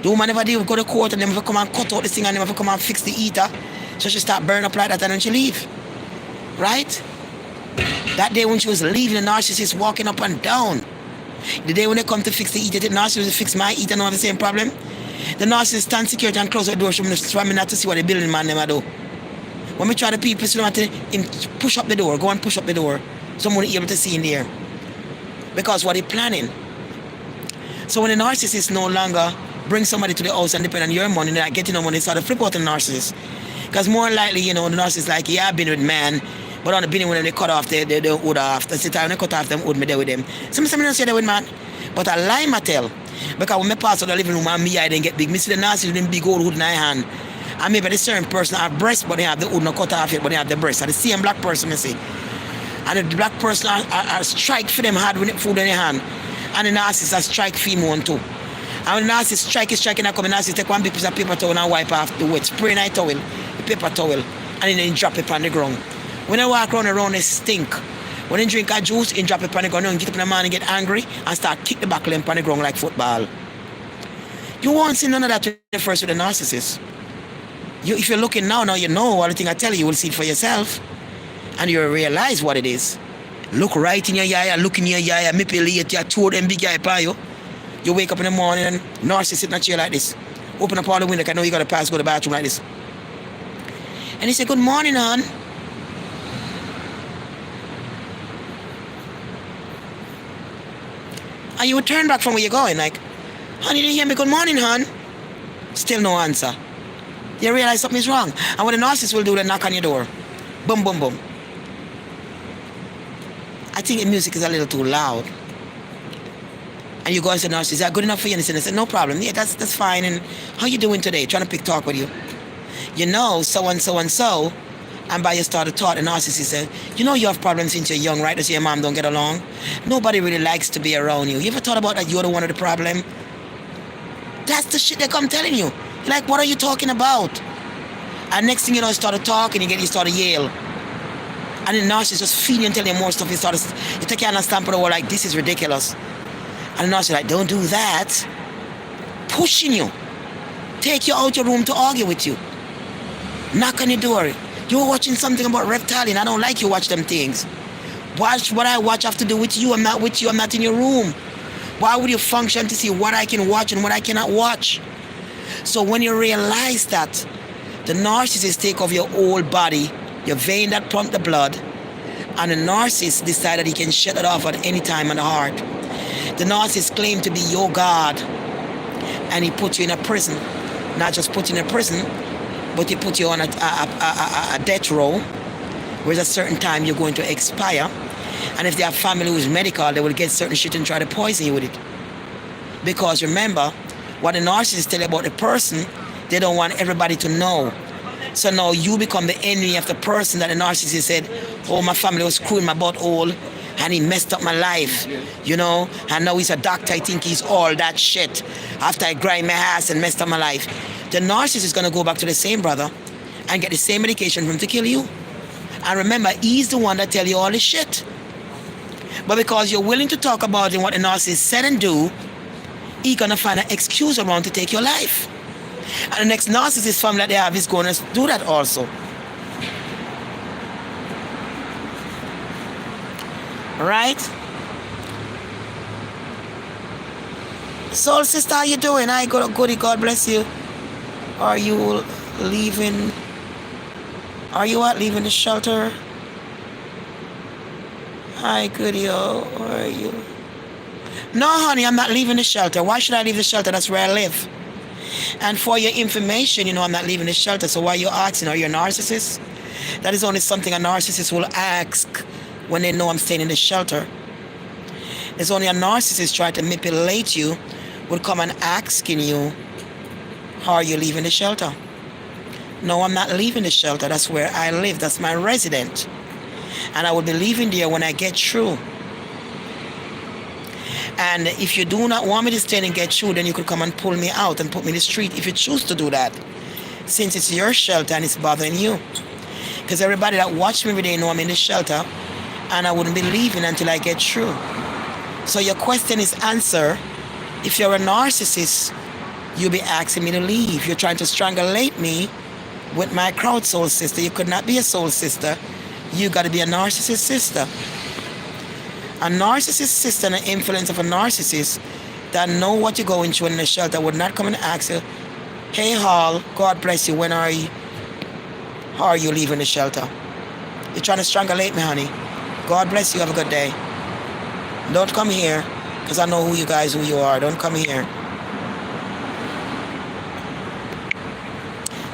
Speaker 1: The woman never did go to court and never come and cut out this thing and never come and fix the heater. So she start burning up like that and then she leave. Right? That day when she was leaving, the narcissist walking up and down. The day when they come to fix the heater, the narcissist fix my heater and don't have the same problem. The narcissist stand security and close the door for me not to see what the building man them do. When we try the people, so to him push up the door, go and push up the door. Someone able to see in there. Because what he planning. So when the narcissist no longer bring somebody to the house and depend on your money, they're not getting no money, so they flip out the narcissist. Because more likely, the narcissist like, yeah, I've been with man, but on the beginning when they cut off the wood off, that's the time they cut off them wood, me there with them. Some don't say they with man, but I lie my tell. Because when I pass out the living room and me I didn't get big, me see the narcissist with them big old hood in their hand. And maybe the certain person have breasts, but they have the hood not cut off yet, but they have the breasts. And the same black person, I see. And the black person are strike for them hard with the food in their hand. And the narcissist are strike female one too. And when the narcissist striking, I come, the narcissist take one big piece of paper towel and wipe off the wet, spray in a towel, the paper towel, and then drop it on the ground. When they walk around, they stink. When they drink a juice, they drop it on the ground, and get up in the morning, get angry, and start kick the back limb on the ground like football. You won't see none of that first with the narcissist. If you're looking now you know all the thing I tell you, you will see it for yourself. And you'll realize what it is. Look right in your eye, look in your eye, manipulate your two of them big eye upon you. You wake up in the morning and narcissist sitting in a chair like this. Open up all the window, I know you got to pass, go to the bathroom like this. And he said, good morning, hon. And you would turn back from where you're going, like, honey, you didn't hear me, good morning, hon. Still no answer. You realize something is wrong. And what the narcissist will do, they knock on your door. Boom, boom, boom. I think the music is a little too loud. And you go and say, narcissist, is that good enough for you? And they said, no problem. Yeah, that's fine. And how you doing today? Trying to pick talk with you. You know, so and so and so. And by you start to talk, the narcissist said, you know you have problems since you're young, right? Does your mom don't get along? Nobody really likes to be around you. You ever thought about that you're the one of the problem? That's the shit they come telling you. You're like, what are you talking about? And next thing you know, you start to talk and you start to yell. And the narcissist just feeding and telling you more stuff. You take your hand and stamp on the wall like, this is ridiculous. And the narcissist like, don't do that. Pushing you. Take you out your room to argue with you. Knock on your door. You're watching something about reptilian. I don't like you watch them things. Watch what I watch have to do with you. I'm not with you. I'm not in your room. Why would you function to see what I can watch and what I cannot watch? So when you realize that the narcissist take over your whole body, your vein that pump the blood, and the narcissist decided he can shut it off at any time in the heart. The narcissist claimed to be your God, and he put you in a prison. Not just put you in a prison, but he put you on a death row, where at a certain time you're going to expire. And if they have family who's medical, they will get certain shit and try to poison you with it. Because remember, what the narcissist tell you about the person, they don't want everybody to know. So now you become the enemy of the person that the narcissist said, oh, my family was screwing my butt hole, and he messed up my life, and now he's a doctor, I think he's all that shit. After I grind my ass and messed up my life. The narcissist is going to go back to the same brother and get the same medication for him to kill you. And remember, he's the one that tell you all this shit. But because you're willing to talk about what the narcissist said and do, he's going to find an excuse around to take your life. And the next narcissist family that they have is going to do that also. Right? Soul sister, how you doing? I got a goodie, God bless you. Are you leaving? Are you out leaving the shelter? Hi, goodie, how are you? No, honey, I'm not leaving the shelter. Why should I leave the shelter? That's where I live. And for your information, I'm not leaving the shelter. So why are you asking? Are you a narcissist? That is only something a narcissist will ask when they know I'm staying in the shelter. It's only a narcissist trying to manipulate you would come and asking you, how are you leaving the shelter? No, I'm not leaving the shelter. That's where I live. That's my residence. And I will be leaving there when I get through. And if you do not want me to stay and get through, then you could come and pull me out and put me in the street if you choose to do that. Since it's your shelter and it's bothering you. Because everybody that watch me every day know I'm in the shelter and I wouldn't be leaving until I get through. So your question is answered. If you're a narcissist, you'll be asking me to leave. You're trying to strangulate me with my crowd soul sister. You could not be a soul sister. You got to be a narcissist sister. A narcissist sister and the influence of a narcissist that know what you're going through in the shelter would not come and ask you, hey Hall, God bless you, when are you? How are you leaving the shelter? You're trying to strangulate me, honey. God bless you, have a good day. Don't come here, because I know who you are. Don't come here.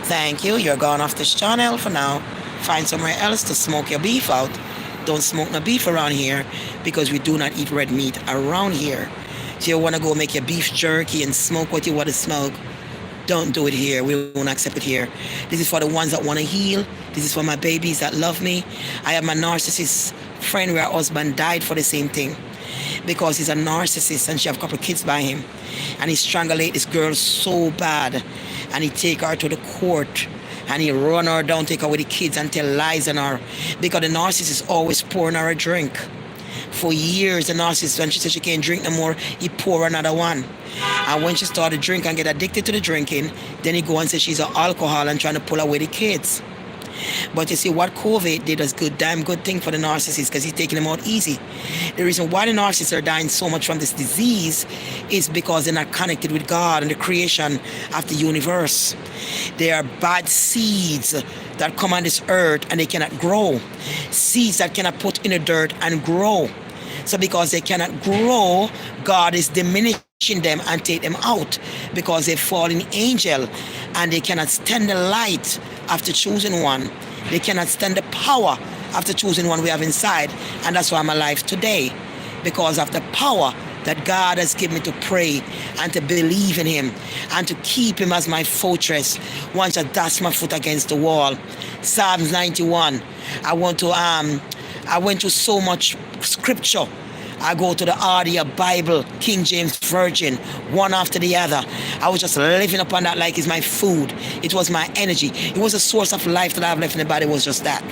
Speaker 1: Thank you, you're gone off this channel for now. Find somewhere else to smoke your beef out. Don't smoke no beef around here, because we do not eat red meat around here. So you want to go make your beef jerky and smoke what you want to smoke, don't do it here. We won't accept it here. This is for the ones that want to heal. This is for my babies that love me. I have my narcissist friend where her husband died for the same thing, because he's a narcissist and she have a couple of kids by him, and he strangulate this girl so bad, and he take her to the court and he run her down, take her with the kids and tell lies on her, because the narcissist always pouring her a drink. For years, the narcissist, when she said she can't drink no more, he pour another one. And when she started drinking and get addicted to the drinking, then he go and say she's an alcohol and trying to pull away the kids. But you see, what COVID did was damn good thing for the narcissist, because he's taking them out easy. The reason why the narcissists are dying so much from this disease is because they're not connected with God and the creation of the universe. They are bad seeds that come on this earth and they cannot grow. Seeds that cannot put in the dirt and grow. So because they cannot grow, God is diminishing them and take them out, because they're fallen angel and they cannot stand the light after choosing one. They cannot stand the power after choosing one we have inside. And that's why I'm alive today, because of the power that God has given me to pray and to believe in him and to keep him as my fortress once I dash my foot against the wall. Psalms 91. I went to so much scripture. I go to the audio Bible, King James Version, one after the other. I was just living upon that like it's my food. It was my energy. It was a source of life that I've left in the body. It was just that.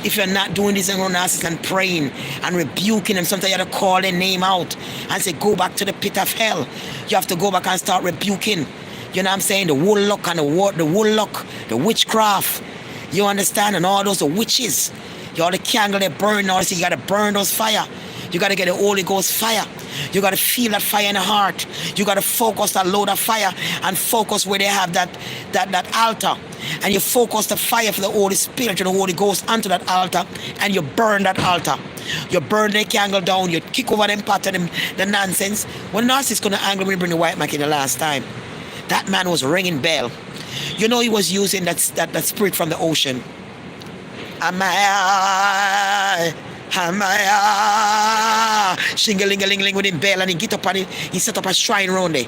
Speaker 1: If you're not doing this and praying and rebuking them, sometimes you have to call their name out and say, go back to the pit of hell. You have to go back and start rebuking. You know what I'm saying? The warlock and the witchcraft. You understand? And all those the witches. You all the candle they burn, all so you gotta burn those fire. You got to get the Holy Ghost fire. You got to feel that fire in the heart. You got to focus that load of fire and focus where they have that altar. And you focus the fire for the Holy Spirit and the Holy Ghost onto that altar, and you burn that altar. You burn the candle down. You kick over them pot and the nonsense. When the narcissist going to angle me, bring the white man in the last time, that man was ringing bell. You know he was using that spirit from the ocean. Amaya. Shing-a-ling-a-ling-ling with him bell, and he get up and he set up a shrine around there.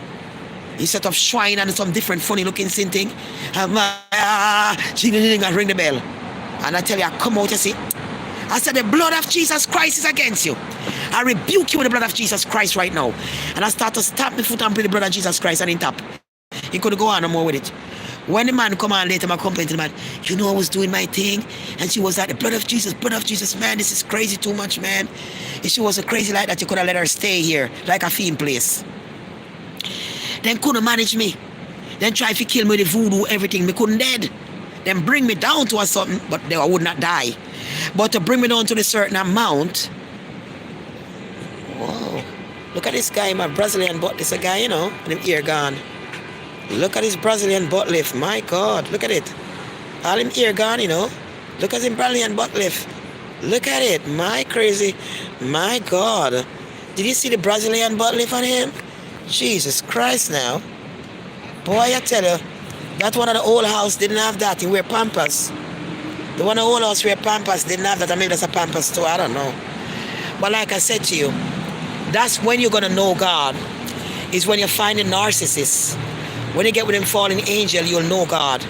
Speaker 1: He set up shrine and some different funny looking thing. Shing-a-ling and ring the bell. And I tell you, I come out and say, I said the blood of Jesus Christ is against you. I rebuke you with the blood of Jesus Christ right now. And I start to stamp my foot and put the blood of Jesus Christ and in tap. He couldn't go on no more with it. When the man come on later, I complained to the man, you know I was doing my thing, and she was like, the blood of Jesus, man, this is crazy too much, man. If she was a crazy like that, you could have let her stay here, like a theme place. Then couldn't manage me. Then try to kill me with the voodoo, everything, me couldn't dead. Then bring me down to a something, but I would not die. But to bring me down to a certain amount, whoa, look at this guy, my Brazilian butt, this a guy, you know, and him ear gone. Look at his Brazilian butt lift. My God, look at it. All him ear gone, you know. Look at his Brazilian butt lift. Look at it. My God. Did you see the Brazilian butt lift on him? Jesus Christ now. Boy, I tell you, that one of the old house didn't have that. He wear Pampers. The one of the old house wear Pampers didn't have that. I mean, that's a Pampers too. I don't know. But like I said to you, that's when you're going to know God. Is when you find a narcissist. When you get with them fallen angel, you'll know God,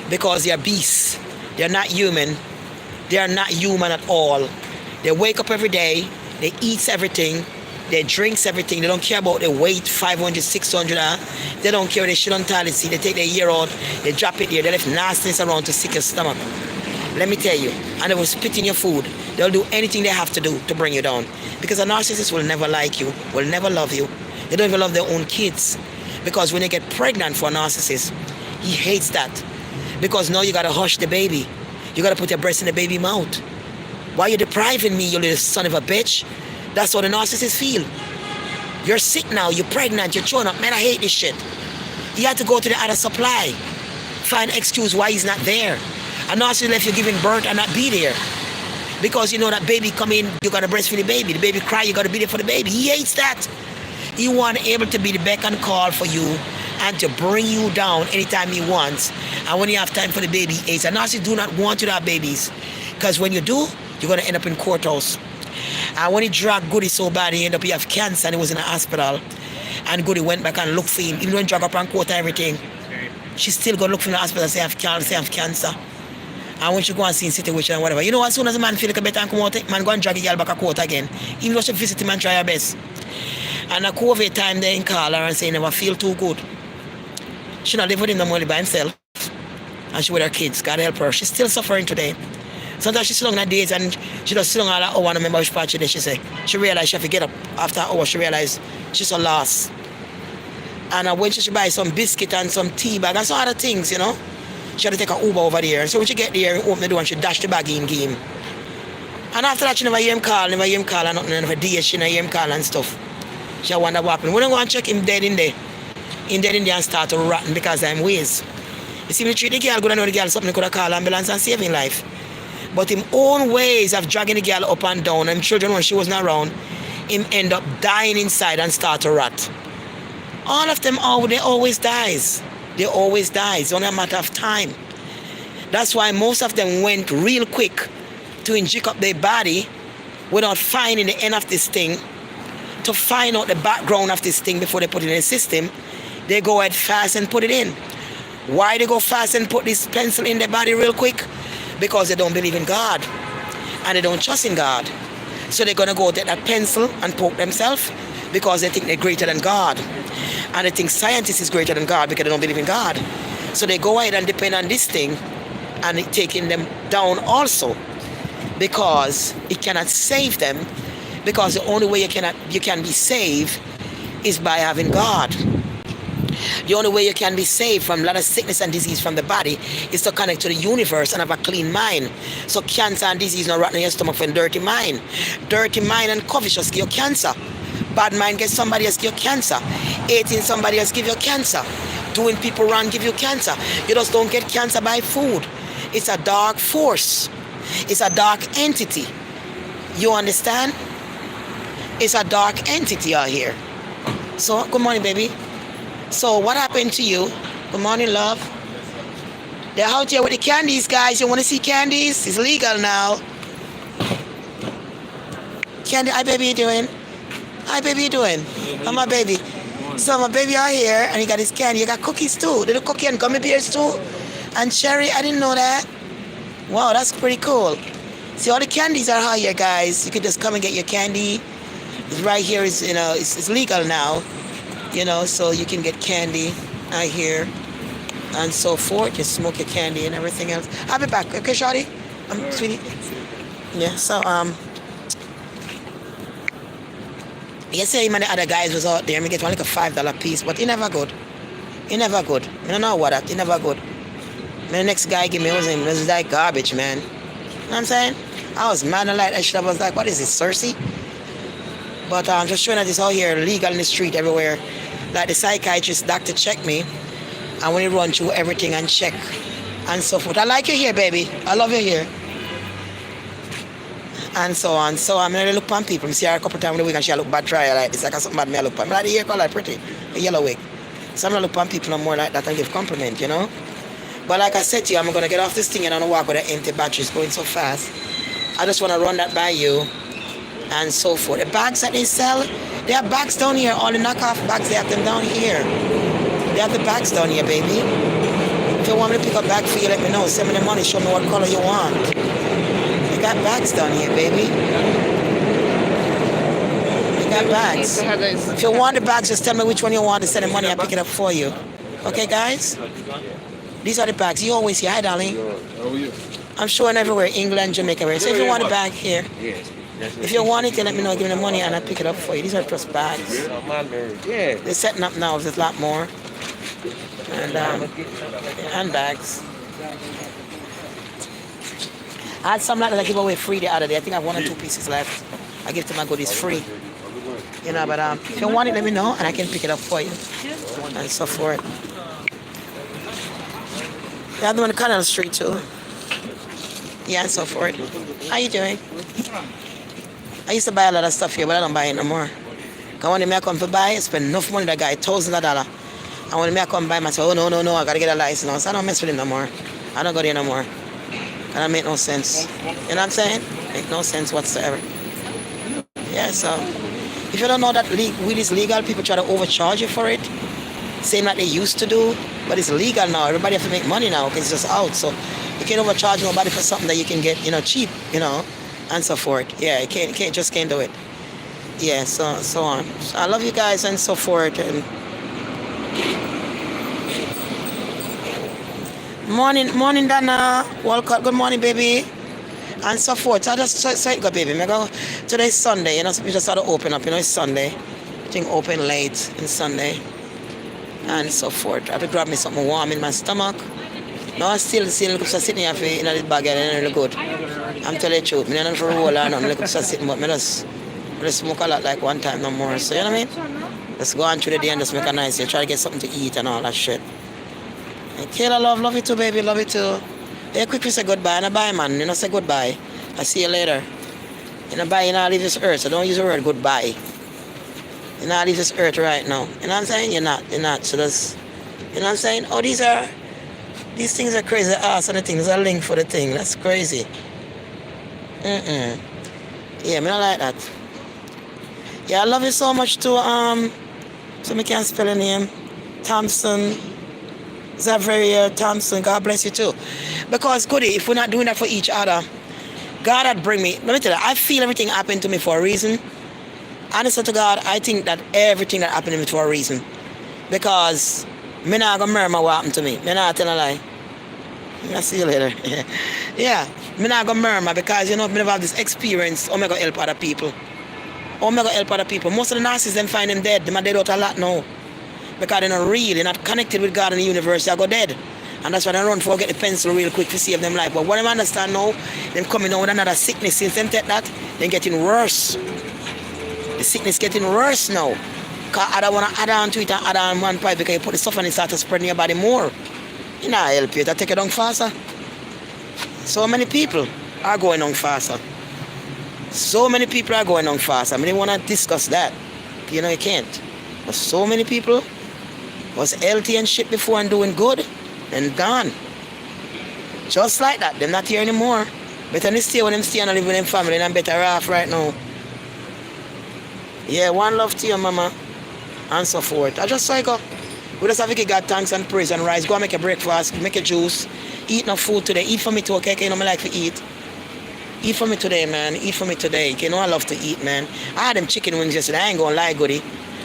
Speaker 1: because they are beasts. They're not human. They are not human at all. They wake up every day. They eat everything. They drinks everything. They don't care about their weight, 500, 600. They don't care. They shit on toilet seat. They take their ear out. They drop it here. They left nastiness around to sick your stomach. Let me tell you. And they will spit in your food. They'll do anything they have to do to bring you down. Because a narcissist will never like you, will never love you. They don't even love their own kids. Because when they get pregnant for a narcissist, he hates that. Because now you got to hush the baby. You got to put your breast in the baby mouth. Why are you depriving me, you little son of a bitch? That's what the narcissists feel. You're sick now, you're pregnant, you're chewing up. Man, I hate this shit. You have to go to the other supply. Find an excuse why he's not there. And also if you're giving birth and not be there. Because you know that baby come in, you gotta breastfeed the baby. The baby cry, you gotta be there for the baby. He hates that. He want able to be the beck and call for you and to bring you down anytime he wants. And when you have time for the baby, he hates. And also do not want you to have babies. Because when you do, you're gonna end up in courthouse. And when he dragged Goody so bad, he ended up, he have cancer and he was in the hospital. And Goody went back and looked for him. Even though he drag up on court and everything, she still go look for him in the hospital and say, I have cancer. And when she go and see his situation and whatever, you know, as soon as the man feel like a better and come out, man go and drag the girl back to court again. Even though she visit him and try her best. And a COVID time they call her and say he never feel too good. She not live with him no more by himself. And she with her kids, God help her. She's still suffering today. Sometimes she sit down on days and she just sit down all hour and remember which part she did, she say. She realized she have to get up after an hour, she realized she's so lost. And when she should buy some biscuit and some tea bag and some other things, you know, she had to take an Uber over there. And so when she get there and open the door and she dash the bag in game. And after that she never hear him call and nothing, never days she never hear him call and stuff. She wonder what happened. When I go and check him dead in there. Him dead in there and start to rotten because I'm ways. You see me treat the girl good and know the girl something could have called ambulance and save him life. But him own ways of dragging the girl up and down and children when she wasn't around, him end up dying inside and start to rot. All of them, they always dies. They always die. It's only a matter of time. That's why most of them went real quick to inject up their body without finding the end of this thing, to find out the background of this thing before they put it in the system. They go ahead fast and put it in. Why they go fast and put this pencil in their body real quick? Because they don't believe in God and they don't trust in God. So they're going to go get that pencil and poke themselves because they think they're greater than God. And they think scientists is greater than God because they don't believe in God. So they go ahead and depend on this thing and it taking them down also because it cannot save them, because the only way you can be saved is by having God. The only way you can be saved from a lot of sickness and disease from the body is to connect to the universe and have a clean mind. So cancer and disease not rot in your stomach from dirty mind. Dirty mind and covetous give you cancer. Bad mind gets somebody else give you cancer. Eating somebody else give you cancer. Doing people wrong give you cancer. You just don't get cancer by food. It's a dark force. It's a dark entity. You understand? It's a dark entity out here. So, good morning, baby. So, what happened to you? Good morning, love. They're out here with the candies, guys. You want to see candies? It's legal now. Candy, hi, baby, you doing? Hi, baby, you doing? How my baby? So, my baby out here, and you got his candy. You got cookies, too. Little cookie and gummy bears, too. And cherry, I didn't know that. Wow, that's pretty cool. See, all the candies are out here, guys. You can just come and get your candy. It's right here. It's, you know, it's legal now. You know, so you can get candy out here and so forth. You smoke your candy and everything else. I'll be back. Okay, shawty? Sweetie? Yeah, so, yesterday, man, the other guys was out there. I get one like a $5 piece, but he never good. He never good. I don't know what that. He never good. Man, the next guy give me was like garbage, man. You know what I'm saying? I was mad and like that shit. I was like, what is this, Cersei? But I'm just showing that it's out here legal in the street everywhere. Like the psychiatrist doctor checked me and when he run through everything and check and so forth. I like your hair, baby. I love your hair. And so on. So I'm gonna look on people. I see her a couple times in the week and she look bad try like this. Like something bad me I look on. But like the hair color pretty. The yellow wig. So I'm gonna look on people more like that and give compliment, you know? But like I said to you, I'm gonna get off this thing and I'm gonna walk with an empty battery. It's going so fast. I just wanna run that by you. And so forth. The bags that they sell, they have bags down here. All the knockoff bags, they have them down here. They have the bags down here, baby. If you want me to pick up a bag for you, let me know. Send me the money. Show me what color you want. They got bags down here, baby. They got bags. If you want the bags, just tell me which one you want to send the money. I'll pick it up for you. Okay, guys? These are the bags. You always here. Hi, darling.
Speaker 2: How are you?
Speaker 1: I'm showing everywhere. England, Jamaica. So if you want a bag here, if you want it, then let me know, give me the money and I'll pick it up for you. These are just bags.
Speaker 2: Yeah.
Speaker 1: They're setting up now, there's a lot more. And bags. I had some like that I give away free the other day. I think I have 1 or 2 pieces left. I give to my goodies free. You know, but if you want it, let me know and I can pick it up for you and so forth. You have them on the Canal Street too. Yeah, and so forth. How you doing? I used to buy a lot of stuff here, but I don't buy it no more. Because when I come to buy, I spend enough money that guy, thousands of dollars. And when I come buy, I say, oh no, I gotta get a license. So I don't mess with him no more. I don't go there no more. And that make no sense. You know what I'm saying? Make no sense whatsoever. Yeah, so if you don't know that weed is legal, people try to overcharge you for it. Same like they used to do, but it's legal now. Everybody have to make money now because it's just out. So you can't overcharge nobody for something that you can get, cheap, and so forth. Yeah, you can't do it. Yeah, so on. So I love you guys and so forth. And morning, Dana. Welcome. Good morning, baby. And so forth. So I just so it go, baby. Today's Sunday, so we just had to open up. It's Sunday. I think open late on Sunday. And so forth. I have to grab me something warm in my stomach. No, I still sitting here in this bag and it's really good. I'm telling you the truth. I don't for roll or nothing. I'm sitting, but I just smoke a lot like one time no more. So you know what I mean? Just go on through the day and just make a nice day. Try to get something to eat and all that shit. And Kayla, love you too, baby. Love you too. Hey, quick, say goodbye. And bye, man. Say goodbye. I see you later. Bye, leave this earth. So don't use the word goodbye. You're not leave this earth right now. You know what I'm saying? You're not. So that's, you know what I'm saying? Oh, these things are crazy. And the thing. There's a link for the thing. That's crazy. Yeah, I don't like that. Yeah, I love you so much too. So I can't spell your name. Thompson. Xavier Thompson. God bless you too. Because, goody, if we're not doing that for each other, God had bring me. Let me tell you, I feel everything happened to me for a reason. Honestly to God, I think that everything that happened to me for a reason. Because me not gonna murmur what happened to me. Me not tell a lie. I'll see you later. Yeah, me not gonna murmur because me never have this experience. I'm gonna help other people. Most of the narcissists them find them dead. Them are dead out a lot now. Because they're not real, they're not connected with God and the universe, they go dead. And that's why they run for get the pencil real quick to save them life. But what I understand now, them coming out with another sickness. Since them take that, they're getting worse. The sickness getting worse now. Because I don't want to add on to it and add on one pipe because you put the stuff and it starts to spread in your body more. You know, I help you to take it down faster. So many people are going on faster. So many people are going on faster. I mean, they want to discuss that. You can't. But so many people was healthy and shit before and doing good and gone. Just like that. They're not here anymore. Better than stay with them, stay and live with them family and I'm better off right now. Yeah, one love to you, mama. And so forth. I just like we just have to give God thanks and praise and rise. Go and make a breakfast, make a juice. Eat no food today. Eat for me too, okay? I like to eat. Eat for me today, man. Eat for me today. I love to eat, man. I had them chicken wings yesterday. I ain't gonna lie, goody.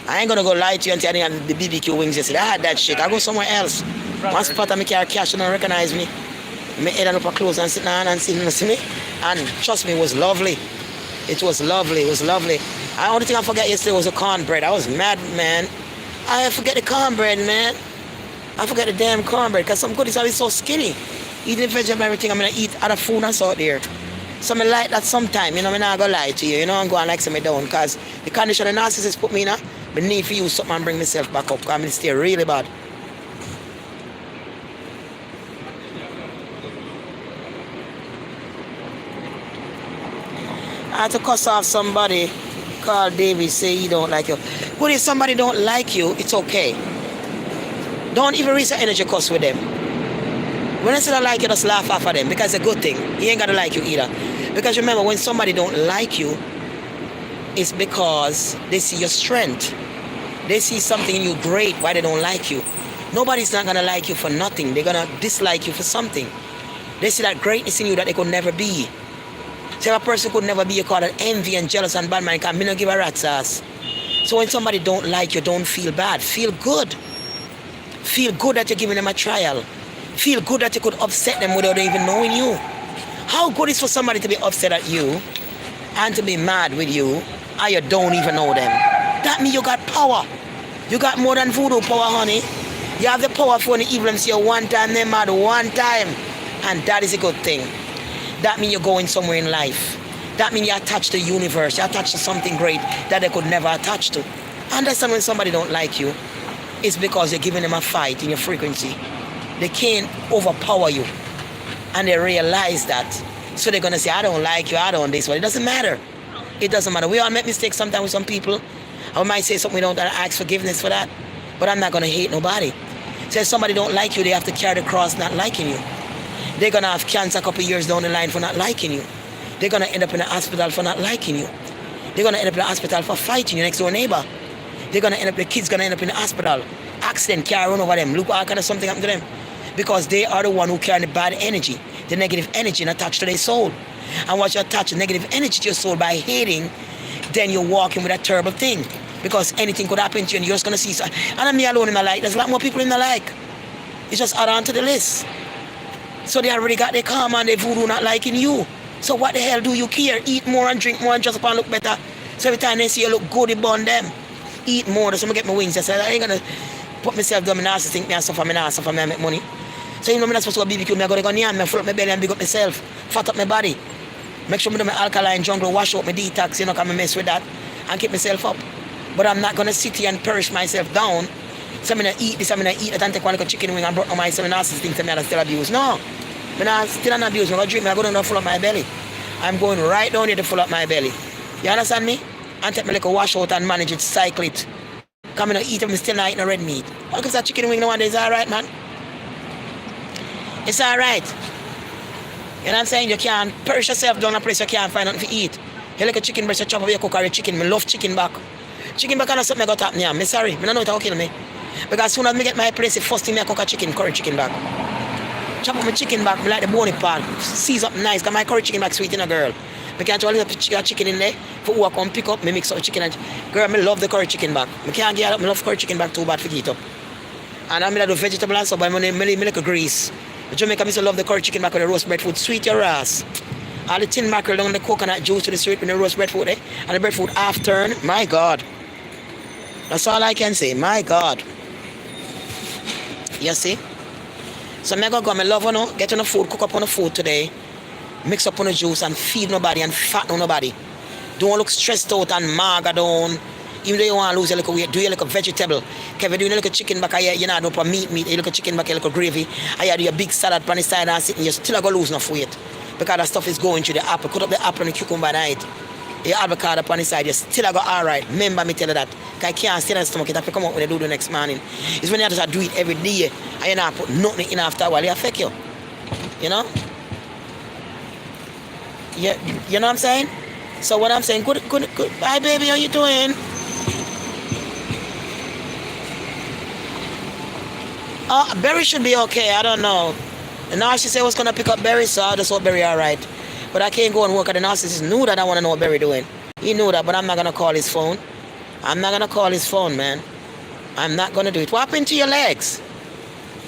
Speaker 1: I ain't gonna go lie to you until I didn't have the BBQ wings yesterday. I had that shit. I go somewhere else. One spot I make carry cash and don't recognize me. My head and up clothes and sit down and see me. And trust me, it was lovely. It was lovely. The only thing I forgot yesterday was the cornbread. I was mad, man. I forget the cornbread, man. I forgot the damn cornbread because some goodies are so skinny. Eating vegetable and everything, I'm gonna eat other food and so out there. So I like that sometime, I'm not gonna lie to you, I'm going like me down because the condition the narcissist put me in, I need to use something and bring myself back up because I'm stay really bad. I had to cuss off somebody called David, say he don't like you. But if somebody don't like you, it's okay. Don't even waste your energy cuss with them. When I say I like you, just laugh off of them because it's a good thing. He ain't got to like you either. Because remember, when somebody don't like you, it's because they see your strength. They see something in you great, why they don't like you. Nobody's not going to like you for nothing. They're going to dislike you for something. They see that greatness in you that they could never be. So if a person could never be, you call it envy and jealous and bad mind, because me don't give a rat's ass. So when somebody don't like you, don't feel bad. Feel good. Feel good that you're giving them a trial. Feel good that you could upset them without even knowing you. How good is for somebody to be upset at you and to be mad with you and you don't even know them? That means you got power. You got more than voodoo power, honey. You have the power for the evil and see you one time, they mad one time. And that is a good thing. That means you're going somewhere in life. That means you're attached to the universe. You're attached to something great that they could never attach to. Understand when somebody don't like you, it's because you're giving them a fight in your frequency. They can't overpower you. And they realize that. So they're going to say, I don't like you, I don't this. But it doesn't matter. It doesn't matter. We all make mistakes sometimes with some people. I might say something we don't ask forgiveness for that. But I'm not going to hate nobody. So if somebody don't like you, they have to carry the cross not liking you. They're going to have cancer a couple of years down the line for not liking you. They're going to end up in the hospital for not liking you. They're going to end up in the hospital for fighting your next door neighbor. They're going to end up, the kids going to end up in the hospital. Accident, car run over them. Look all kind of something happened to them. Because they are the one who carry the bad energy, the negative energy and attached to their soul. And once you attach the negative energy to your soul by hating, then you're walking with a terrible thing. Because anything could happen to you and you're just going to see. And I'm me alone in the like. There's a lot more people in the like. It's just add on to the list. So they already got their karma and their voodoo not liking you. So what the hell do you care? Eat more and drink more and just up and look better. So every time they see you look good, they burn them. Eat more. That's when I get my wings. I said, I ain't going to put myself down. I think I suffer, I make money. So you know I'm not supposed to go BBQ. I go to fill up my belly and big up myself. Fat up my body. Make sure I do my alkaline jungle, wash out my detox, you know, come and mess with that and keep myself up. But I'm not going to sit here and perish myself down. So I'm going to eat this, I'm going to eat that and take one like a chicken wing and broke on myself and ask this thing to me and I still abuse. No. I'm still not abuse. I'm going to drink, I go down and fill up my belly. I'm going right down here to fill up my belly. You understand me? And take me like a wash out and manage it, cycle it. Come and eat them, still not eating red meat. What comes that chicken wing no one day is alright, man? It's alright. You know what I'm saying? You can't perish yourself down a place you can't find nothing to eat. You like a chicken breast, you chop up your cook or your chicken. I love chicken back. Chicken back and something I got up now. I'm sorry. I don't know it will kill me. Because as soon as I get my place, the first thing I cook a chicken, curry chicken back. Chop up my chicken back, I like the bony part. Seize up nice, because my curry chicken back sweet in a girl. I can't throw a little chicken in there. For who I come pick up, I mix up chicken. And girl, I love the curry chicken back. I can't get up, I love curry chicken back too bad for it up. And I'm going to do vegetable and stuff, but I'm going to make a grease. Jamaica, I love the curry chicken back with the roast breadfruit. Sweet your ass. All the tin mackerel down the coconut juice to the sweet with the roast breadfruit, eh? And the breadfruit half turn. My God. That's all I can say. My God. You see? So I'm going to go, I love on get on the food, cook up on the food today. Mix up on the juice and feed nobody and fat on nobody. Don't look stressed out and maga down. Even though you want to lose a little weight, do you like a vegetable. Kevin, do you like a chicken back here, you know, don't put meat, you like a chicken back here, like a gravy. I do a big salad on the side and sitting, you're still going to lose enough weight. Because that stuff is going through the apple. Cut up the apple and the cucumber night. The avocado on the side, you're still going to go alright. Remember me tell you that. Because I can't stay in the stomach, it have to come out when they do the next morning. It's when you have to do it every day and you not put nothing in after a while, it affect you. You know? Yeah, you know what I'm saying? So what I'm saying, good. Hi baby, how you doing? Berry should be okay, I don't know. The narcissist said I was going to pick up Berry, so I just hope Berry alright. But I can't go and work at the narcissist. Knew that I want to know what Berry doing. He knew that, but I'm not going to call his phone. I'm not going to call his phone, man. I'm not going to do it. What happened to your legs?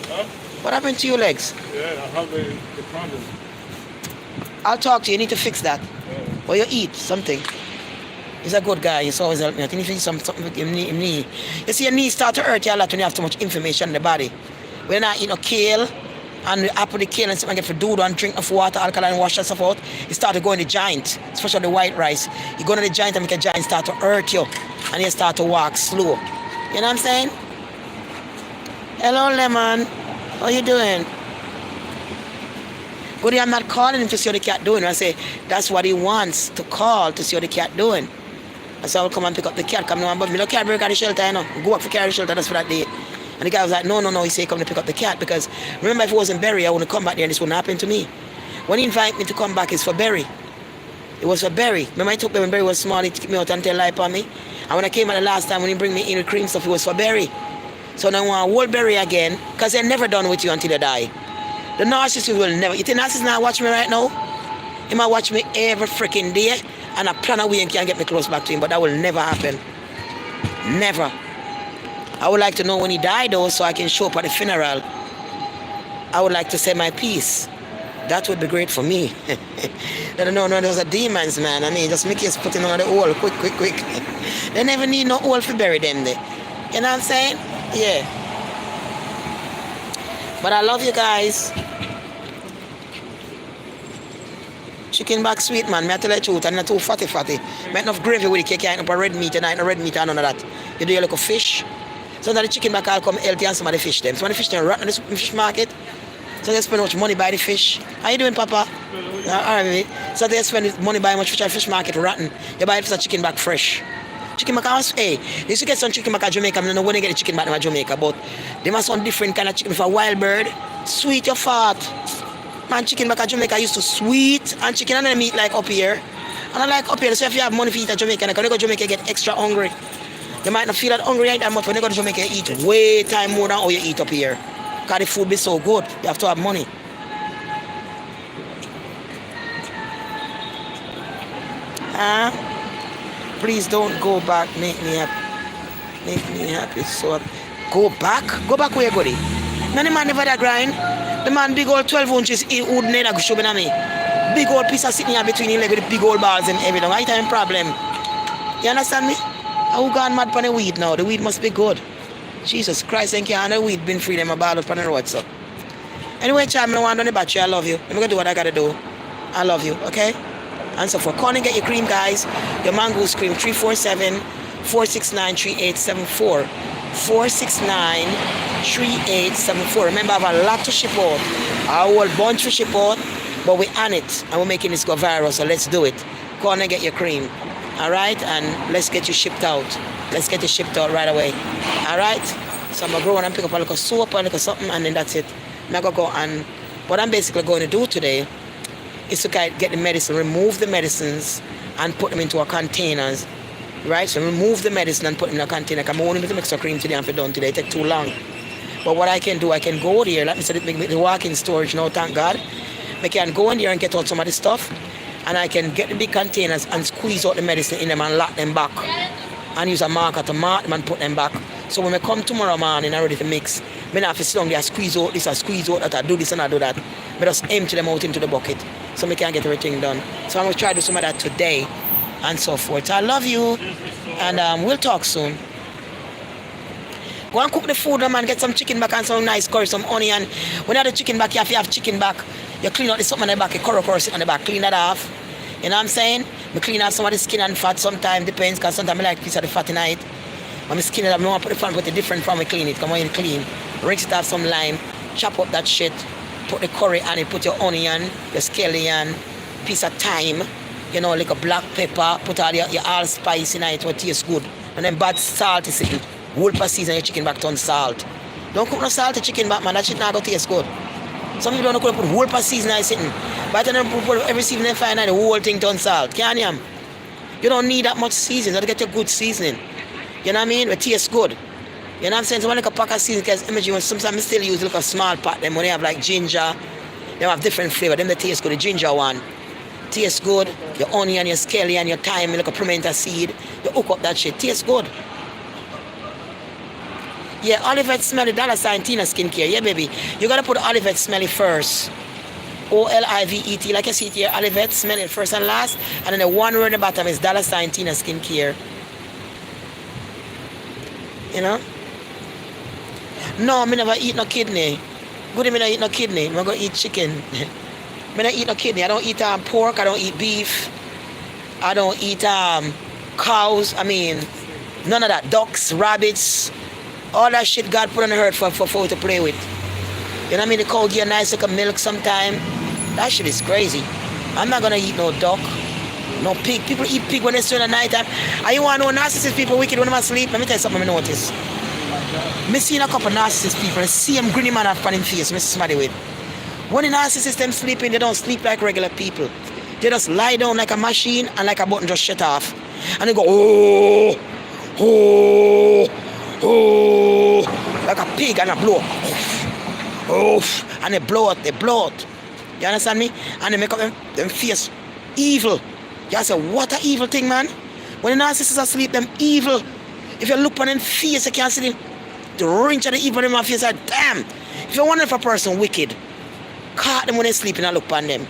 Speaker 1: Huh? What happened to your legs?
Speaker 2: Yeah, I have the problem.
Speaker 1: I'll talk to you. You need to fix that.
Speaker 2: Yeah.
Speaker 1: Or you eat something. He's a good guy. He's always helped me. I think if you need something with your knee. You see, your knees start to hurt you a lot when you have too much information in the body. When you're not eating kale, and the apple, the kale, and something get for doodle and drink enough water, alkaline, wash that stuff out, you start to go in the joint, especially the white rice. You go in the joint and make a joint start to hurt you, and you start to walk slow. You know what I'm saying? Hello, Lemon. How you doing? Good, I'm not calling him to see what the cat doing. I say, that's what he wants, to call to see what the cat doing. I said, I'll come and pick up the cat. Come now, but me no cat break at the shelter, you know. Go up for carry the shelter, that's for that day. And the guy was like, no. He said, come to pick up the cat. Because remember, if it wasn't Berry, I wouldn't come back there and this wouldn't happen to me. When he invited me to come back, it's for Berry. It was for Berry. Remember I took Berry when Berry was small, he took me out and tell lie on me. And when I came out the last time, when he bring me in the cream stuff, it was for Berry. So now I want to hold Berry again, because they're never done with you until they die. The narcissist will never. You think narcissist not watch me right now? He might watch me every freaking day, and I plan a way and can't get me close back to him, but that will never happen. Never. I would like to know when he died though, so I can show up at the funeral. I would like to say my piece. That would be great for me. No, those are demons, man. I mean, just make you put in on the hole, quick. They never need no hole to bury them there. You know what I'm saying? Yeah. But I love you guys. Chicken back sweet, man. Me I tell you the truth, and not too fatty. Make enough gravy with it, you can't eat no red meat, and I eat no red meat and none of that. You do your little fish. So now the chicken back all come healthy and some of the fish them. Some of the fish them rotten in the fish market. So they spend much money buy the fish. How you doing, Papa? Alright, baby. So they spend money buy much fish at fish market rotten. You buy the chicken back fresh. Chicken back house, hey, you used to get some chicken back at Jamaica. I don't know when they get the chicken back in Jamaica, but they must want different kind of chicken for a wild bird. Sweet your fat. Man, chicken back at Jamaica used to sweet and chicken and meat like up here. And I like up here, so if you have money for eat at Jamaica, and when you go to Jamaica, you get extra hungry. You might not feel that hungry that much when you go to Jamaica, you eat way time more than how you eat up here. Because the food be so good, you have to have money. Please don't go back, make me happy. So go back where you go there. Man, the man never that grind. The man big old 12 inches, he would never show me na me. Big old piece of sitting here between his leg with the big old balls and everything. I time problem. You understand me? Who gone mad for the weed now? The weed must be good. Jesus Christ, thank you. And the weed been free, them a ball out on the road, so. Anyway, child, I don't want on the battery. I love you. I'm going to do what I got to do. I love you, okay? And so for calling, get your cream, guys. Your mangoes cream, 347-469-3874. 469-3874. Remember, I have a lot to ship out. A whole bunch to ship out, but we're on it. And we're making this go viral, so let's do it. Call and get your cream. All right, and let's get you shipped out. Let's get you shipped out right away. All right. So I'm gonna go and pick up a little soap and a little something, and then that's it. I'm gonna go and what I'm basically going to do today is to get the medicine, remove the medicines, and put them into a containers. Right. So remove the medicine and put them in a container. I'm only going to mix a cream today and for done today. It take too long. But what I can do, I can go there. Like I said, make the walk-in storage now. Thank God. I can go in there and get out some of the stuff. And I can get the big containers and squeeze out the medicine in them and lock them back. And use a marker to mark them and put them back. So when I come tomorrow morning and ready to mix, I don't have to sit down there and squeeze out this, I squeeze out that, I do this and I do that. I just empty them out into the bucket so I can get everything done. So I'm going to try to do some of that today and so forth. So I love you and we'll talk soon. Go and cook the food, man. Get some chicken back and some nice curry, some onion. When you have the chicken back, you have chicken back. You clean out the something on the back, you curry sit on the back, clean that off. You know what I'm saying? I clean out some of the skin and fat sometimes, depends, because sometimes I like a piece of the fat in it. When I skin it up, I want to put the fat, put it different from I clean it. Come on, you clean. Rinse it off some lime, chop up that shit, put the curry on it, put your onion, your scallion, piece of thyme, you know, like a black pepper, put all your allspice in it, what tastes good. And then bad salt is it. Whole per season your chicken back turn salt. Don't cook no salty chicken back, man, that shit not going to taste good. Some people don't put whole per season I sitting. By the time they put every season they find out the whole thing turn salt. Can you? You don't need that much seasoning. You have to get your good seasoning. You know what I mean? It tastes good. You know what I'm saying? So when I like a pack of seasoning, because imagine sometimes I still use like a small pack. Then when they have like ginger, they have different flavor. Then they taste good. The ginger one tastes good. Your onion, your scallion, your thyme, like a pimento seed. You hook up that shit. Tastes good. Yeah, Olivet Smelly $sign Tina skincare. Yeah, baby. You gotta put Olivet Smelly first. Olivet, like you see it here. Olivet Smelly first and last. And then the one word at the bottom is $sign Tina skincare. You know? No, me never eat no kidney. Good, me not eat no kidney. I'm gonna eat chicken. Me not eat no kidney. I don't eat pork. I don't eat beef. I don't eat cows. I mean, none of that. Ducks, rabbits. All that shit God put on the earth for to play with. You know what I mean? The cow give a nice like a milk sometime. That shit is crazy. I'm not gonna eat no duck, no pig. People eat pig when they swim at night time. And you wanna know narcissist people wicked when they sleep? Let me tell you something I notice. Me seen a couple narcissist people and see them grinning man up on him face, me somebody with. When the narcissist them sleeping, they don't sleep like regular people. They just lie down like a machine and like a button just shut off. And they go, oh, like a pig and a blow. And they blow out. You understand me? And they make up them face evil. You say, what a evil thing, man. When the narcissists are asleep, them evil. If you look on them face, you can't see the wrench of the evil in my face. Like, damn. If you wonder if a person wicked, caught them when they're sleeping and look on them.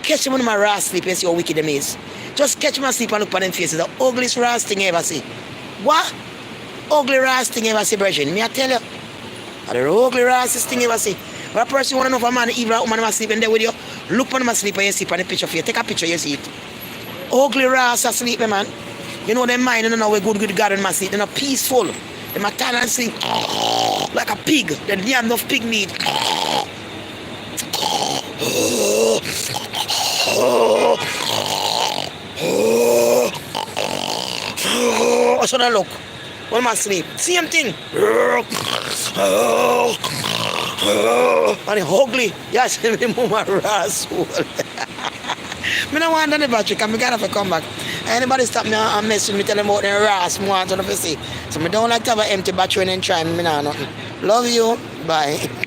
Speaker 1: Catch them when they're raw sleep and see how wicked them is. Just catch them and sleep and look on them faces. The ugliest raw thing you ever see. What? Ugly rass thing you ever see, brethren. Me I tell you. The ugly rassest thing you ever see. But a person want to know if a man evil or woman must sleep in there with you, look on them asleep and you sleep on the picture for you. Take a picture, you see it. Ugly Ras asleep, man. You know them mind, you know we good God in my sleep. They're not peaceful. They might turn and sleep like a pig. They need enough pig meat. What's on the look? When am I sleep? Same thing. And it's ugly. Yes, me move my rascal. I don't want any battery because I gotta have to come back. Anybody stop me and mess with me, tell them about their ras, I want to see. So I don't like to have an empty battery and then try me, nah, nothing. Love you. Bye.